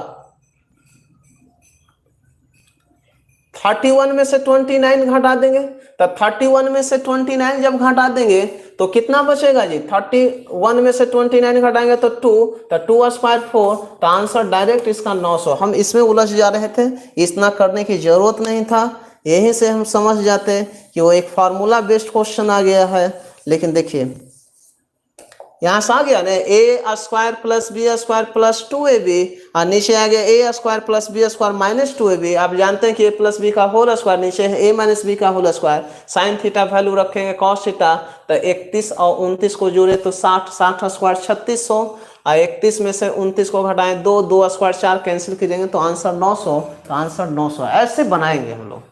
31 में से 29 घटा देंगे, तो 31 में से 29 जब घटा देंगे तो कितना बचेगा जी, 31 में से 29 घटाएंगे तो 2, तो 2 स्क्वायर 4, तो आंसर डायरेक्ट इसका 900। हम इसमें उलझ जा रहे थे, इतना करने की जरूरत नहीं था, यहीं से हम समझ जाते कि वो एक फार्मूला बेस्ड क्वेश्चन आ गया है। लेकिन देखिए यहाँ से आ गया ना A square plus B square plus 2ab और नीचे आ गया A square plus B square minus 2ab। आप जानते हैं कि ए प्लस बी का होल स्क्वायर, नीचे है ए माइनस बी का whole square, sine theta value रखेंगे कॉस थीटा, तो 31 और 29 को जोड़े तो 60, 60 स्क्वायर 3600 और 31 में से 29 को घटाएं 2, 2 स्क्वायर 4 कैंसिल कीजिएंगे तो आंसर 900। तो आंसर 900 ऐसे बनाएंगे हम लोग।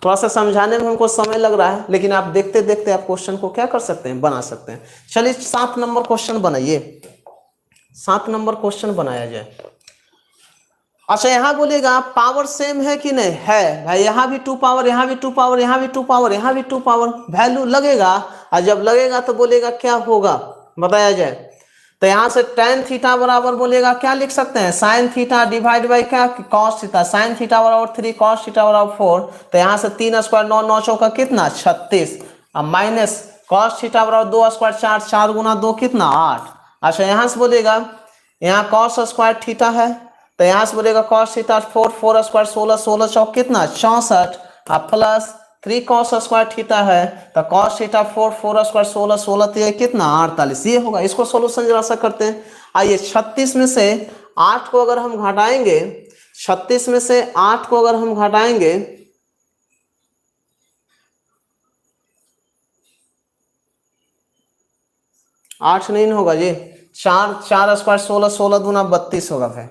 थोड़ा सा समझाने में हमको समय लग रहा है, लेकिन आप देखते देखते आप क्वेश्चन को क्या कर सकते हैं, बना सकते हैं। चलिए 7 नंबर क्वेश्चन बनाइए, 7 नंबर क्वेश्चन बनाया जाए। अच्छा यहाँ बोलेगा पावर सेम है कि नहीं, है भाई, यहाँ भी 2 पावर, यहाँ भी 2 पावर, यहाँ भी 2 पावर, यहाँ भी 2 पावर, वैल्यू लगेगा। और जब लगेगा तो बोलेगा क्या होगा बताया जाए। तो यहाँ से tan थीटा बराबर बोलेगा क्या लिख सकते हैं, साइन थीटा डिवाइड बाई क्या, कॉस थीटा, साइन थीटा बराबर 3, कॉस थीटा बराबर 4, तो यहाँ से 3 स्क्वायर 9, 9 चौका कितना 36, और माइनस कॉस थीटा बराबर 2 स्क्वायर 4, 4 गुना 2 कितना 8। अच्छा यहाँ से बोलेगा यहाँ कॉस स्क्वायर थीटा है, तो यहाँ से बोलेगा कॉस थीटा 4, 4 स्क्वायर 16, 16 चौक कितना 64, और प्लस 3 कॉस स्क्वायर थीटा है, तो कॉस थीटा 4, 4 स्क्वायर 16, 16 तो ये कितना 48, ये होगा। इसको सोल्यूशन जरा सा करते हैं। आइए 36 में से 8 को अगर हम घटाएंगे, 36 में से 8 को अगर हम घटाएंगे 8 नहीं होगा जी, 4, 4 स्क्वायर 16, 16 दूना 32 होगा भाई,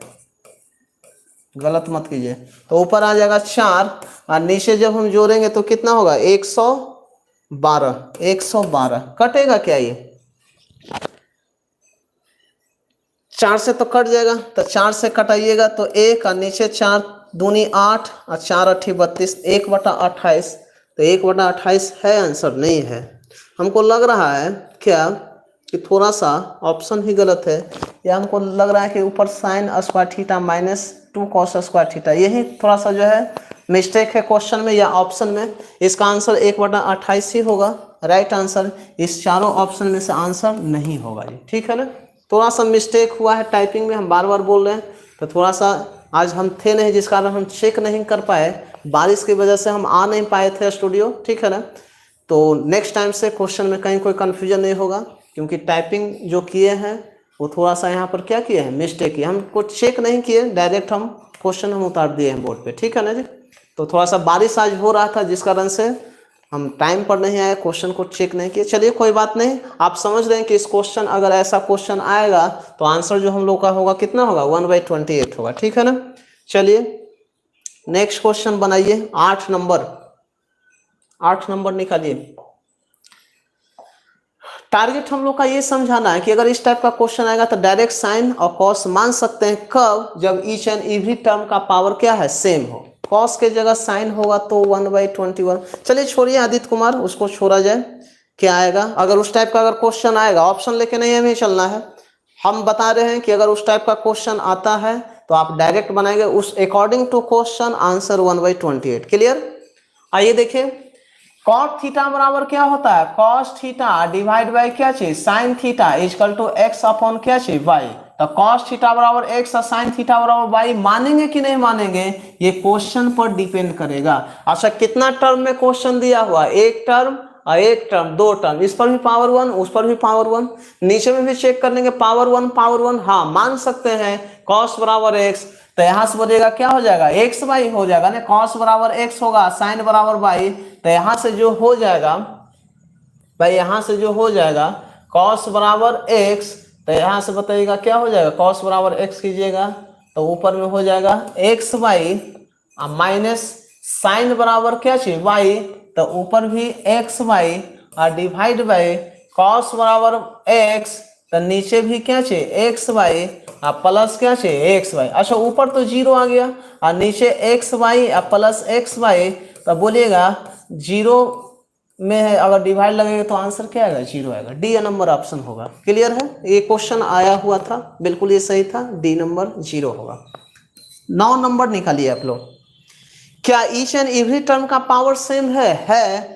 गलत मत कीजिए। तो ऊपर आ जाएगा 4 और नीचे जब हम जोड़ेंगे तो कितना होगा 112, 112 कटेगा क्या, ये 4 से तो कट जाएगा, तो 4 से कटाइएगा तो 1 और नीचे 4 दूनी 8 और 4 8 32, 1/28, तो 1/28 है आंसर, नहीं है। हमको लग रहा है क्या कि थोड़ा सा ऑप्शन ही गलत है, या हमको लग रहा है कि ऊपर sign square theta minus 2 cos square theta, यही थोड़ा सा जो है मिस्टेक है क्वेश्चन में या ऑप्शन में। इसका आंसर 1/28 ही होगा राइट आंसर, इस चारों ऑप्शन में से आंसर नहीं होगा जी, ठीक है ना। थोड़ा सा मिस्टेक हुआ है टाइपिंग में, हम बार बार बोल रहे हैं, तो थोड़ा सा आज हम थे नहीं जिस कारण हम चेक नहीं कर पाए, बारिश की वजह से हम आ नहीं पाए थे स्टूडियो, ठीक है ना। तो नेक्स्ट टाइम से क्वेश्चन में कहीं कोई कन्फ्यूजन नहीं होगा, क्योंकि टाइपिंग जो किए हैं वो थोड़ा सा यहाँ पर क्या किए हैं, मिस्टेक किए, हमको चेक नहीं किए, डायरेक्ट हम क्वेश्चन हम उतार दिए हैं बोर्ड पे, ठीक है ना जी। तो थोड़ा सा बारिश आज हो रहा था जिस कारण से हम टाइम पर नहीं आए, क्वेश्चन को चेक नहीं किए। चलिए कोई बात नहीं, आप समझ रहे हैं कि इस क्वेश्चन अगर ऐसा क्वेश्चन आएगा तो आंसर जो हम लोग का होगा कितना होगा 1/28 होगा, ठीक है ना। चलिए नेक्स्ट क्वेश्चन बनाइए, 8 नंबर, 8 नंबर निकालिए। टारगेट हम लोग का ये समझाना है कि अगर इस टाइप का क्वेश्चन आएगा तो डायरेक्ट साइन और कॉस मान सकते हैं, कब, जब ईच एंड एवरी टर्म का पावर क्या है सेम हो, कॉस के जगह साइन होगा तो 1/21। चलिए छोड़िए आदित्य कुमार, उसको छोड़ा जाए, क्या आएगा अगर उस टाइप का अगर क्वेश्चन आएगा, ऑप्शन लेके नहीं हमें चलना है, हम बता रहे हैं कि अगर उस टाइप का क्वेश्चन आता है तो आप डायरेक्ट बनाएंगे उस according to question, answer 1/28, clear. आइए देखिए कॉट थीटा बराबर क्या होता है, कॉस थीटा डिवाइड बाई क्या चीज, sine theta equal to X upon क्या चीज वाई। तो कॉस थीटा बराबर एक्स और साइन थीटा बराबर वाई मानेंगे कि नहीं मानेंगे, ये क्वेश्चन पर डिपेंड करेगा। अच्छा कितना टर्म में क्वेश्चन दिया हुआ, एक टर्म और एक टर्म, दो टर्म, इस पर भी पावर 1 उस पर भी पावर 1, नीचे में भी चेक कर लेंगे पावर 1 हाँ मान सकते हैं कॉस बराबर एक्स, तो यहां से बोलिएगा क्या हो जाएगा एक्स वाई हो जाएगा ना, कॉस बराबर एक्स होगा साइन बराबर वाई, तो यहां से जो हो जाएगा भाई, यहां से जो हो जाएगा कॉस बराबर एक्स, तो यहां से बताइएगा क्या हो जाएगा, कॉस बराबर एक्स कीजिएगा तो ऊपर में हो जाएगा एक्स वाई माइनस साइन बराबर क्या चाहिए वाई, तो ऊपर भी एक्स वाई और डिवाइड बाई कॉस बराबर एक्स, तो नीचे भी क्या चाहिए एक्स वाई और प्लस क्या चाहिए एक्स वाई। अच्छा ऊपर तो जीरो आ गया और नीचे एक्स वाई और प्लस एक्स वाई, तो बोलिएगा जीरो में है अगर डिवाइड लगेगा तो आंसर क्या आएगा जीरो आएगा, डी नंबर ऑप्शन होगा। क्लियर है, ये क्वेश्चन आया हुआ था बिल्कुल ये सही था, डी नंबर जीरो होगा। 9 नंबर निकालिए आप लोग, क्या ईच एंड एवरी टर्म का पावर सेम है,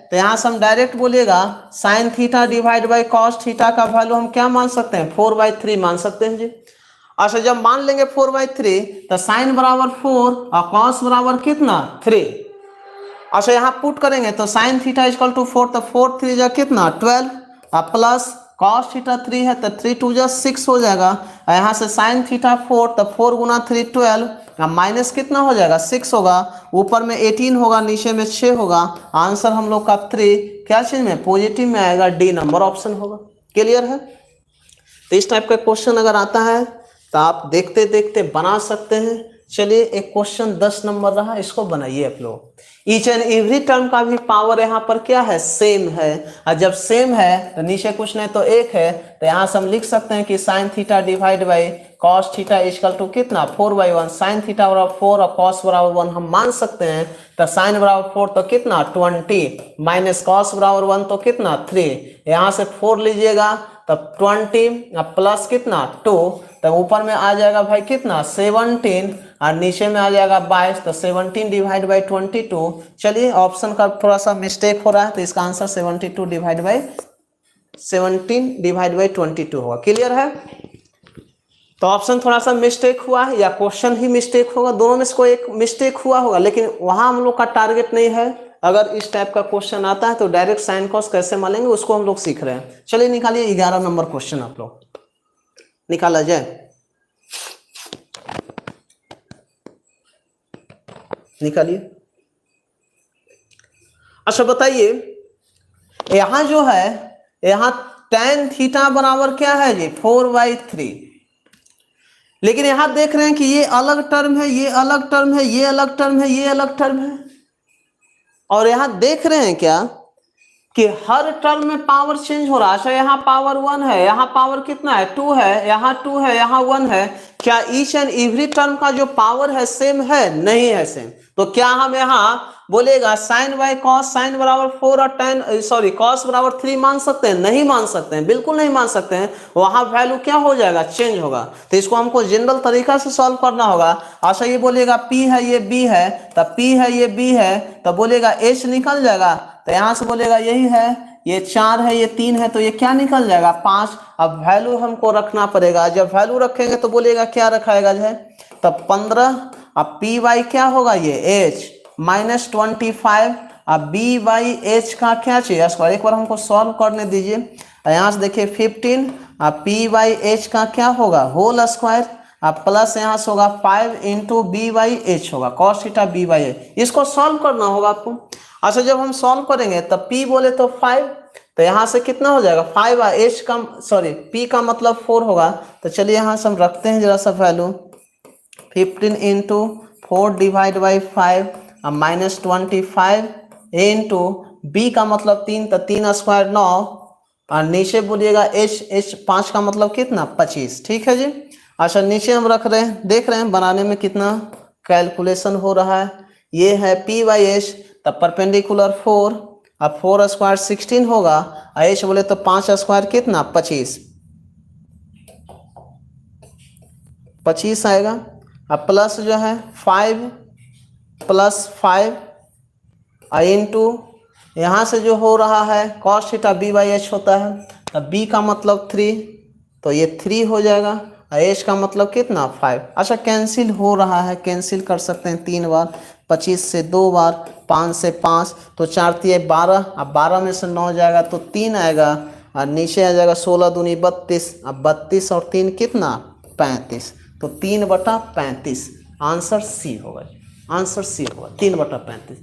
तो यहां से हम डायरेक्ट बोलिएगा sign theta divide by cos theta का वैल्यू हम क्या मान सकते हैं 4/3 मान सकते हैं जी। अच्छा जब मान लेंगे 4/3 तो साइन बराबर 4 और कॉस बराबर कितना 3। अच्छा यहाँ पुट करेंगे तो साइन थीटा इक्वल टू 4, तो 4 3 जा कितना 12 और प्लस कॉस थीटा 3 है तो 3 2 जा 6 हो जाएगा, यहाँ से साइन थीटा 4 तो 4 गुना 3 12 माइनस कितना हो जाएगा 6 होगा, ऊपर में 18 होगा नीचे में 6 होगा, आंसर हम लोग का 3 क्या चीज में पॉजिटिव में आएगा, डी नंबर ऑप्शन होगा। क्लियर है, तो इस टाइप का क्वेश्चन अगर आता है तो आप देखते देखते बना सकते हैं। चलिए एक क्वेश्चन 10 नंबर रहा, इसको बनाइए आप लोग। ईच एंड एवरी टर्म का भी पावर यहाँ पर क्या है सेम है, और जब सेम है तो नीचे कुछ नहीं तो एक है, तो यहाँ से हम लिख सकते हैं कि sine theta divide by cos theta equal to कितना 4/1, साइन थीटा बराबर 4 और कॉस बराबर 1 हम मान सकते हैं, तो साइन बराबर 4 तो कितना 20 माइनस कॉस बराबर 1 तो कितना 3, यहाँ से 4 लीजिएगा तब 20 प्लस कितना 2, तो ऊपर में आ जाएगा भाई कितना 17 और नीचे में आ जाएगा 22, तो 17 डिवाइड बाई 22। चलिए ऑप्शन का थोड़ा सा मिस्टेक हो रहा है, तो इसका आंसर 17 डिवाइड बाई 22 होगा। क्लियर है, तो ऑप्शन थोड़ा सा मिस्टेक हुआ है या क्वेश्चन ही मिस्टेक होगा, दोनों में से कोई एक मिस्टेक हुआ होगा, लेकिन वहां हम लोग का टारगेट नहीं है। अगर इस टाइप का क्वेश्चन आता है तो डायरेक्ट साइन कॉस कैसे मानेंगे उसको हम लोग सीख रहे हैं। चलिए निकालिए 11 नंबर क्वेश्चन, आप लोग निकाला जाए, निकालिए। अच्छा बताइए यहां जो है, यहां tan थीटा बराबर क्या है जी 4/3, लेकिन यहां देख रहे हैं कि ये अलग टर्म है, ये अलग टर्म है, ये अलग टर्म है, ये अलग टर्म है, और यहां देख रहे हैं क्या कि हर टर्म में पावर चेंज हो रहा है। अच्छा यहाँ पावर 1 है, यहाँ पावर कितना है 2 है, यहाँ 2 है, यहाँ 1 है, क्या ईच एंड एवरी टर्म का जो पावर है सेम है, नहीं है सेम, तो क्या हम यहाँ बोलेगा साइन बाई कॉस साइन बराबर 4 और tan सॉरी कॉस बराबर 3 मान सकते हैं, नहीं मान सकते हैं, बिल्कुल नहीं मान सकते हैं, वहां वैल्यू क्या हो जाएगा चेंज होगा, तो इसको हमको जनरल तरीका से सॉल्व करना होगा। अच्छा ये बोलेगा P है ये B है, तो P है ये B है, तो बोलेगा H निकल जाएगा, तो यहाँ से बोलेगा यही है, ये 4 है ये 3 है, तो ये क्या निकल जाएगा 5। अब वैल्यू हमको रखना पड़ेगा, जब वैल्यू रखेंगे तो बोलेगा क्या रखाएगा जो है, तब 15, अब पी वाई क्या होगा ये H माइनस 25, अब बी बाई एच का क्या चाहिए स्क्वायर, एक बार हमको सॉल्व करने दीजिए। यहाँ से देखिए 15, अब पी बाई एच का क्या होगा होल स्क्वायर, अब प्लस यहाँ से होगा 5 इंटू बी बाई एच होगा cos theta B by H, इसको सॉल्व करना होगा आपको। अच्छा जब हम सॉल्व करेंगे तब p बोले तो 5, तो यहाँ से कितना हो जाएगा 5 और h का सॉरी p का मतलब 4 होगा, तो चलिए यहाँ से हम रखते हैं जरा सा वैल्यू 15 इंटू 4 डिवाइड बाई 5 और माइनस 25 इंटू बी का मतलब 3, तो 3 स्क्वायर 9 और नीचे बोलिएगा h 5 का मतलब कितना 25, ठीक है जी। अच्छा नीचे हम रख रहे हैं, देख रहे हैं बनाने में कितना कैलकुलेशन हो रहा है, ये है p बाई एच, तब परपेंडिकुलर 4, अब 4 स्क्वायर 16 होगा, एच बोले तो 5 स्क्वायर कितना 25 आएगा, अब प्लस जो है 5 प्लस 5 इंटू यहाँ से जो हो रहा है cos theta B by H होता है, तब बी का मतलब 3, तो ये 3 हो जाएगा, एच का मतलब कितना 5। अच्छा कैंसिल हो रहा है, कैंसिल कर सकते हैं 3 बार, 25 से 2 बार, 5 से 5, तो 4 तिया 12, अब 12 में से 9 जाएगा तो 3 आएगा, और नीचे आ जाएगा 16 दूनी 32, अब 32 और 3 कितना 35, तो 3/35 आंसर सी होगा, आंसर सी होगा 3/35।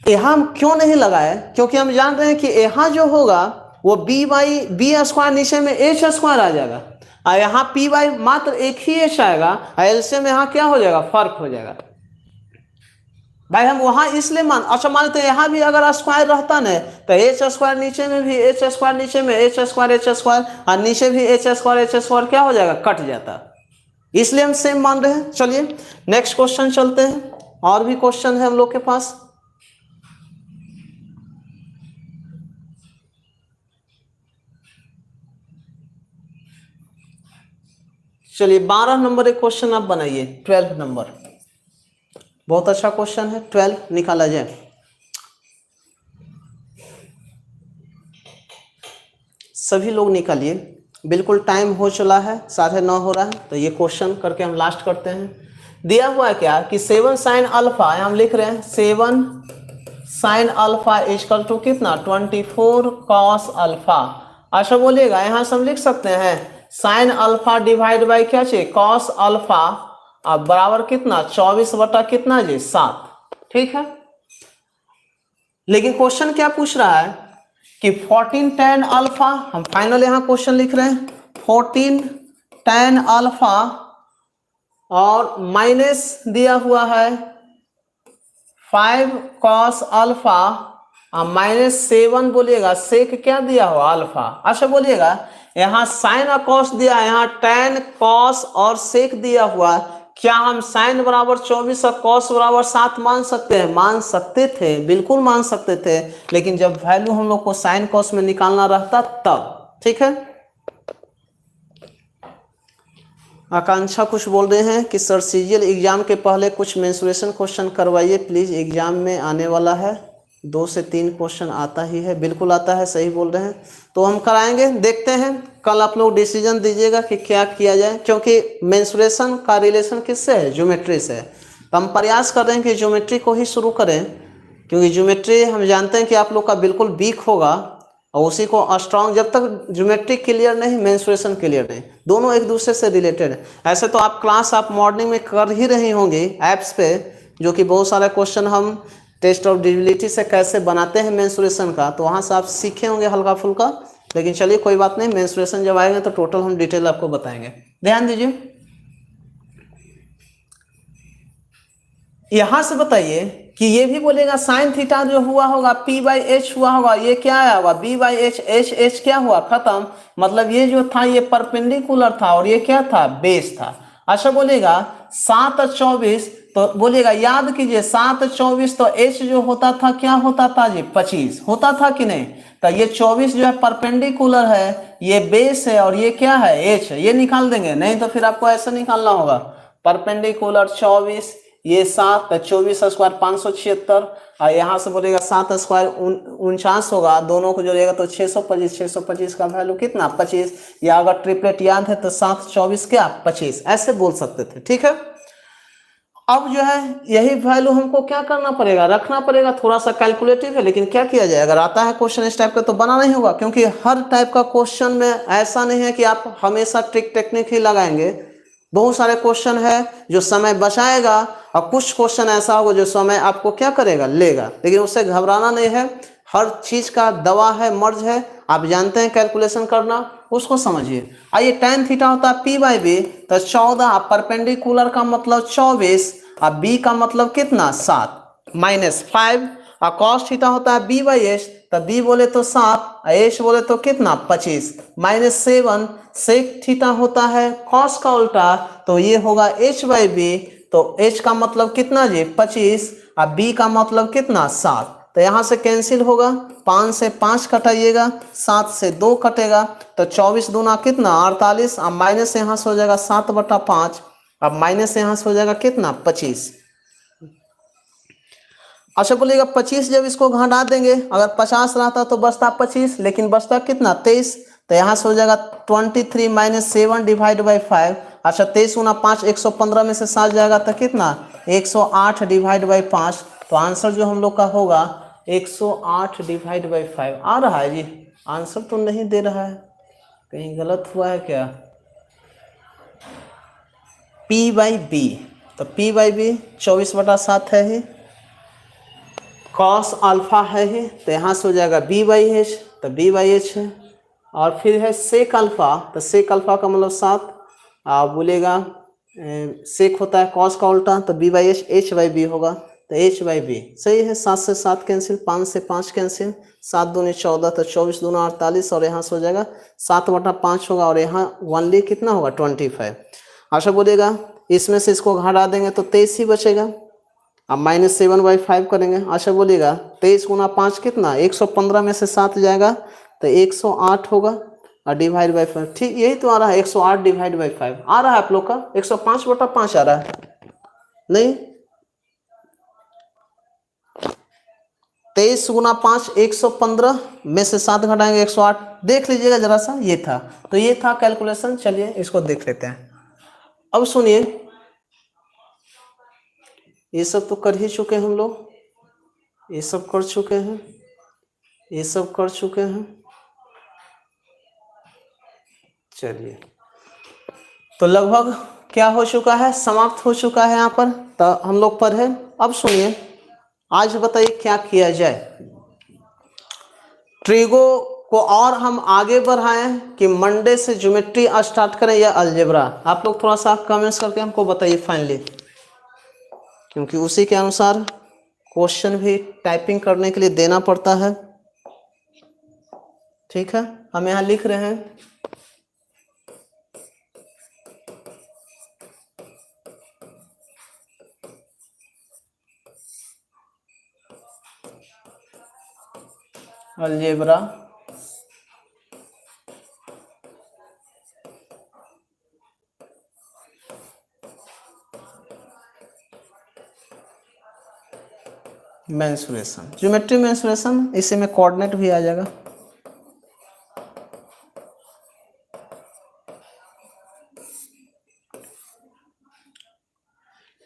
यहाँ हम क्यों नहीं लगाए, क्योंकि हम जान रहे हैं कि यहाँ जो होगा वो बी स्क्वायर नीचे में एच स्क्वायर आ जाएगा, और यहाँ पी बाई मात्र एक ही एच आएगा, और एलसीएम में यहाँ क्या हो जाएगा, फर्क हो जाएगा। भाई हम वहां इसलिए अच्छा मान तो यहाँ भी अगर स्क्वायर रहता ना तो एच स्क्वायर नीचे में भी एच स्क्वायर, नीचे में एच स्क्वायर, और नीचे भी एच स्क्वायर क्या हो जाएगा, कट जाता, इसलिए हम सेम मान रहे हैं। चलिए नेक्स्ट क्वेश्चन चलते हैं, और भी क्वेश्चन है हम लोग के पास। चलिए 12 नंबर एक क्वेश्चन आप बनाइए, 12 नंबर, बहुत अच्छा क्वेश्चन है, 12 निकाला जाए। सभी लोग निकालिए, बिल्कुल टाइम हो चला है, 9:30 हो रहा है, तो ये क्वेश्चन करके हम लास्ट करते हैं। दिया हुआ है क्या कि 7 साइन अल्फा, हम लिख रहे हैं 7 साइन अल्फा इक्वल टू कितना 24 कॉस अल्फा। अच्छा बोलिएगा यहाँ से हम लिख सकते हैं साइन अल्फा डिवाइड बाई क्या चाहिए कॉस अल्फा, अब बराबर कितना 24 बटा कितना जी 7, ठीक है। लेकिन क्वेश्चन क्या पूछ रहा है कि 14 tan अल्फा, हम फाइनल यहाँ क्वेश्चन लिख रहे हैं 14 tan अल्फा, और माइनस दिया हुआ है 5 cos अल्फा, -7 बोलिएगा सेक क्या दिया हुआ अल्फा। अच्छा बोलिएगा यहाँ साइन और कॉस दिया, यहाँ tan cos और सेक दिया हुआ, क्या हम साइन बराबर 24 और कॉस बराबर 7 मान सकते हैं? मान सकते थे, बिल्कुल मान सकते थे, लेकिन जब वैल्यू हम लोग को साइन कॉस में निकालना रहता तब, ठीक है। आकांक्षा कुछ बोल रहे हैं कि सर सीजीएल एग्जाम के पहले कुछ मेंसुरेशन क्वेश्चन करवाइए प्लीज, एग्जाम में आने वाला है, 2 से 3 क्वेश्चन आता ही है, बिल्कुल आता है, सही बोल रहे हैं, तो हम कराएंगे। देखते हैं कल आप लोग डिसीजन दीजिएगा कि क्या किया जाए, क्योंकि मेंसुरेशन का रिलेशन किससे है, ज्योमेट्री से। तो हम प्रयास कर रहे हैं कि ज्योमेट्री को ही शुरू करें, क्योंकि ज्योमेट्री हम जानते हैं कि आप लोग का बिल्कुल वीक होगा, और उसी को स्ट्रांग, जब तक ज्योमेट्री क्लियर नहीं मेंसुरेशन क्लियर नहीं, दोनों एक दूसरे से रिलेटेड है। ऐसे तो आप क्लास आप मॉर्निंग में कर ही रही होंगी ऐप्स पे, जो कि बहुत सारे क्वेश्चन हम टेस्ट ऑफ डिविजिबिलिटी से कैसे बनाते हैं मेंसुरेशन का, तो वहाँ से आप सीखे होंगे हल्का फुल्का। लेकिन चलिए कोई बात नहीं, मेंसुरेशन जब आएंगे तो टोटल हम डिटेल आपको बताएंगे। ध्यान दीजिए, यहां से बताइए कि ये भी बोलेगा साइन थीटा जो हुआ होगा पी बाई एच हुआ होगा, ये क्या आया होगा B by H, H H क्या हुआ खत्म, मतलब ये जो था ये परपेंडिकुलर था और ये क्या था बेस था। अच्छा बोलेगा 7 और 24, तो बोलेगा याद कीजिए 7 और 24, तो एच जो होता था क्या होता था जी 25 होता था कि नहीं, तो ये 24 जो है परपेंडिकुलर है, ये बेस है, और ये क्या है एच है, ये निकाल देंगे, नहीं तो फिर आपको ऐसा निकालना होगा परपेंडिकुलर 24, ये 7 24 स्क्वायर 576, और यहाँ से बोलेगा 7 स्क्वायर 49 होगा, दोनों को जोड़ेगा तो 625, 625 का वैल्यू कितना 25, या अगर ट्रिपलेट याद है तो 7 24 क्या 25, ऐसे बोल सकते थे, ठीक है। अब जो है यही वैल्यू हमको क्या करना पड़ेगा, रखना पड़ेगा, थोड़ा सा कैलकुलेटिव है, लेकिन क्या किया जाए, अगर आता है क्वेश्चन इस टाइप का तो बना नहीं होगा, क्योंकि हर टाइप का क्वेश्चन में ऐसा नहीं है कि आप हमेशा ट्रिक टेक्निक ही लगाएंगे, बहुत सारे क्वेश्चन है जो समय बचाएगा, और कुछ क्वेश्चन ऐसा होगा जो समय आपको क्या करेगा लेगा, लेकिन उससे घबराना नहीं है, हर चीज का दवा है मर्ज है, आप जानते हैं कैलकुलेशन करना, उसको समझिए। आइए tan थीटा होता है p बाई बी, तो 14 परपेंडिकुलर का मतलब 24, और b का मतलब कितना 7 -5, और cos थीटा होता है b बाई एच, तो b बोले तो 7, एच बोले तो कितना 25, -7 सेक थीटा होता है cos का उल्टा, तो ये होगा h बाई बी, तो h का मतलब कितना जी 25, और b का मतलब कितना 7, तो यहाँ से कैंसिल होगा, 5 से 5 कटाइएगा, 7 से 2 कटेगा, तो 24 दूना कितना 48, अब माइनस यहाँ से हो जाएगा 7/5, अब माइनस यहाँ से हो जाएगा कितना 25। अच्छा बोलिएगा 25 जब इसको घटा देंगे, अगर 50 रहता तो बचता 25, लेकिन बचता कितना 23, तो यहाँ से हो जाएगा 23 माइनस 7 डिवाइड बाई 5। अच्छा 23 गुना 5 115 में से 7 जाएगा तो कितना 108 डिवाइड बाई 5। तो आंसर जो हम लोग का होगा 108 डिवाइड बाई 5 आ रहा है जी। आंसर तो नहीं दे रहा है, कहीं गलत हुआ है क्या? P बाई बी, तो P बाई बी 24/7 है ही, कॉस अल्फा है ही, तो यहाँ से हो जाएगा B बाई एच, तो B बाई एच है। और फिर है सेक अल्फा, तो सेक अल्फा का मतलब 7, आप बोलेगा सेक होता है कॉस का उल्टा, तो B by H H by B होगा, तो H बाई बी सही है। 7 से 7 कैंसिल, 5 से 5 कैंसिल, 7 दूनी 14, तो 24 दूना 48, और यहाँ से हो जाएगा 7/5 होगा, और यहाँ 1 लिए कितना होगा 25। अच्छा बोलेगा इसमें से इसको घटा देंगे तो 23 ही बचेगा। अब -7/5 करेंगे। अच्छा बोलिएगा 23 गुना 5 कितना 115 में से 7 जाएगा तो 108 होगा, और डिवाइड बाई 5, ठीक यही तो आ रहा है 108 डिवाइड बाई 5 आ रहा है आप लोग का। 105/5 आ रहा है नहीं, 23 गुना 5 115 में से 7 घटाएंगे 108, देख लीजिएगा जरा सा, ये था। तो ये था कैलकुलेशन। चलिए इसको देख लेते हैं। अब सुनिए, ये सब तो कर ही चुके हैं हम लोग, ये सब कर चुके हैं, ये सब कर चुके हैं। चलिए तो लगभग क्या हो चुका है, समाप्त हो चुका है यहाँ पर, तो हम लोग पढ़े। अब सुनिए, आज बताइए क्या किया जाए, ट्रिगो को और हम आगे बढ़ाएं कि मंडे से ज्योमेट्री स्टार्ट करें या अलजेब्रा? आप लोग थोड़ा सा कमेंट्स करके हमको बताइए फाइनली, क्योंकि उसी के अनुसार क्वेश्चन भी टाइपिंग करने के लिए देना पड़ता है। ठीक है, हम यहाँ लिख रहे हैं अलजेब्रा मेंसुरेशन, ज्योमेट्री मेंसुरेशन, इसी में कोऑर्डिनेट भी आ जाएगा।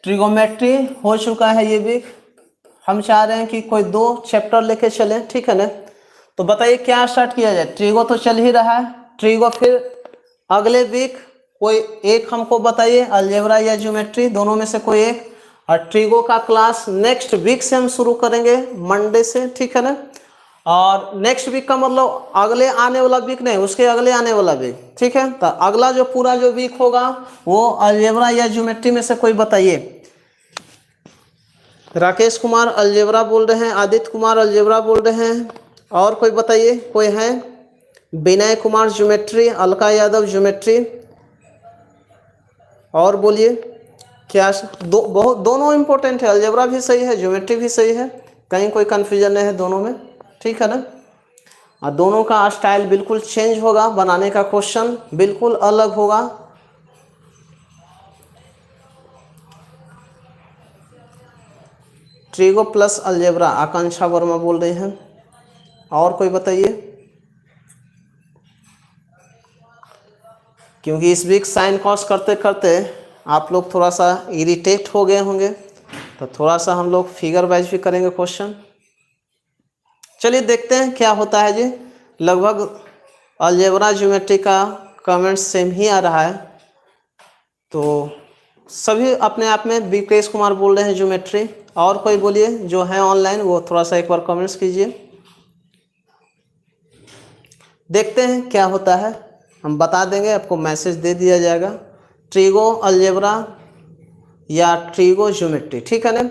ट्रिगोमेट्री हो चुका है ये भी, हम चाह रहे हैं कि कोई 2 चैप्टर लेके चले, ठीक है ना? तो बताइए क्या स्टार्ट किया जाए, ट्रिगो तो चल ही रहा है, ट्रिगो फिर अगले वीक कोई एक हमको बताइए, अलजेब्रा या ज्योमेट्री, दोनों में से कोई एक। और ट्रिगो का क्लास नेक्स्ट वीक से हम शुरू करेंगे, मंडे से, ठीक है ना? और नेक्स्ट वीक का मतलब अगले आने वाला वीक नहीं, उसके अगले आने वाला वीक, ठीक है? तो अगला जो पूरा जो वीक होगा वो अलजेब्रा या ज्योमेट्री में से कोई बताइए। राकेश कुमार अलजेब्रा बोल रहे हैं, आदित्य कुमार अलजेब्रा बोल रहे हैं, और कोई बताइए, कोई है? विनय कुमार ज्योमेट्री, अलका यादव ज्योमेट्री, और बोलिए क्या दोनों इंपॉर्टेंट है, अलजेब्रा भी सही है, ज्योमेट्री भी सही है, कहीं कोई कंफ्यूजन नहीं है दोनों में, ठीक है ना? और दोनों का स्टाइल बिल्कुल चेंज होगा, बनाने का क्वेश्चन बिल्कुल अलग होगा। ट्रिगो प्लस अलजेब्रा, आकांक्षा वर्मा बोल रहे हैं, और कोई बताइए? क्योंकि इस वीक साइन कॉस करते करते आप लोग थोड़ा सा इरिटेट हो गए होंगे, तो थोड़ा सा हम लोग फिगर वाइज भी करेंगे क्वेश्चन। चलिए देखते हैं क्या होता है जी। लगभग अलजेब्रा ज्योमेट्री का कमेंट सेम ही आ रहा है, तो सभी अपने आप में। विकेश कुमार बोल रहे हैं ज्योमेट्री, और कोई बोलिए जो है ऑनलाइन, वो थोड़ा सा एक बार कमेंट्स कीजिए, देखते हैं क्या होता है, हम बता देंगे, आपको मैसेज दे दिया जाएगा। ट्रिगो अलजेब्रा या ट्रिगो ज्योमेट्री, ठीक है ना?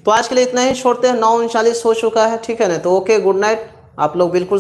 तो आज के लिए इतना ही छोड़ते हैं, 9:39 हो चुका है, ठीक है ना? तो ओके, गुड नाइट, आप लोग बिल्कुल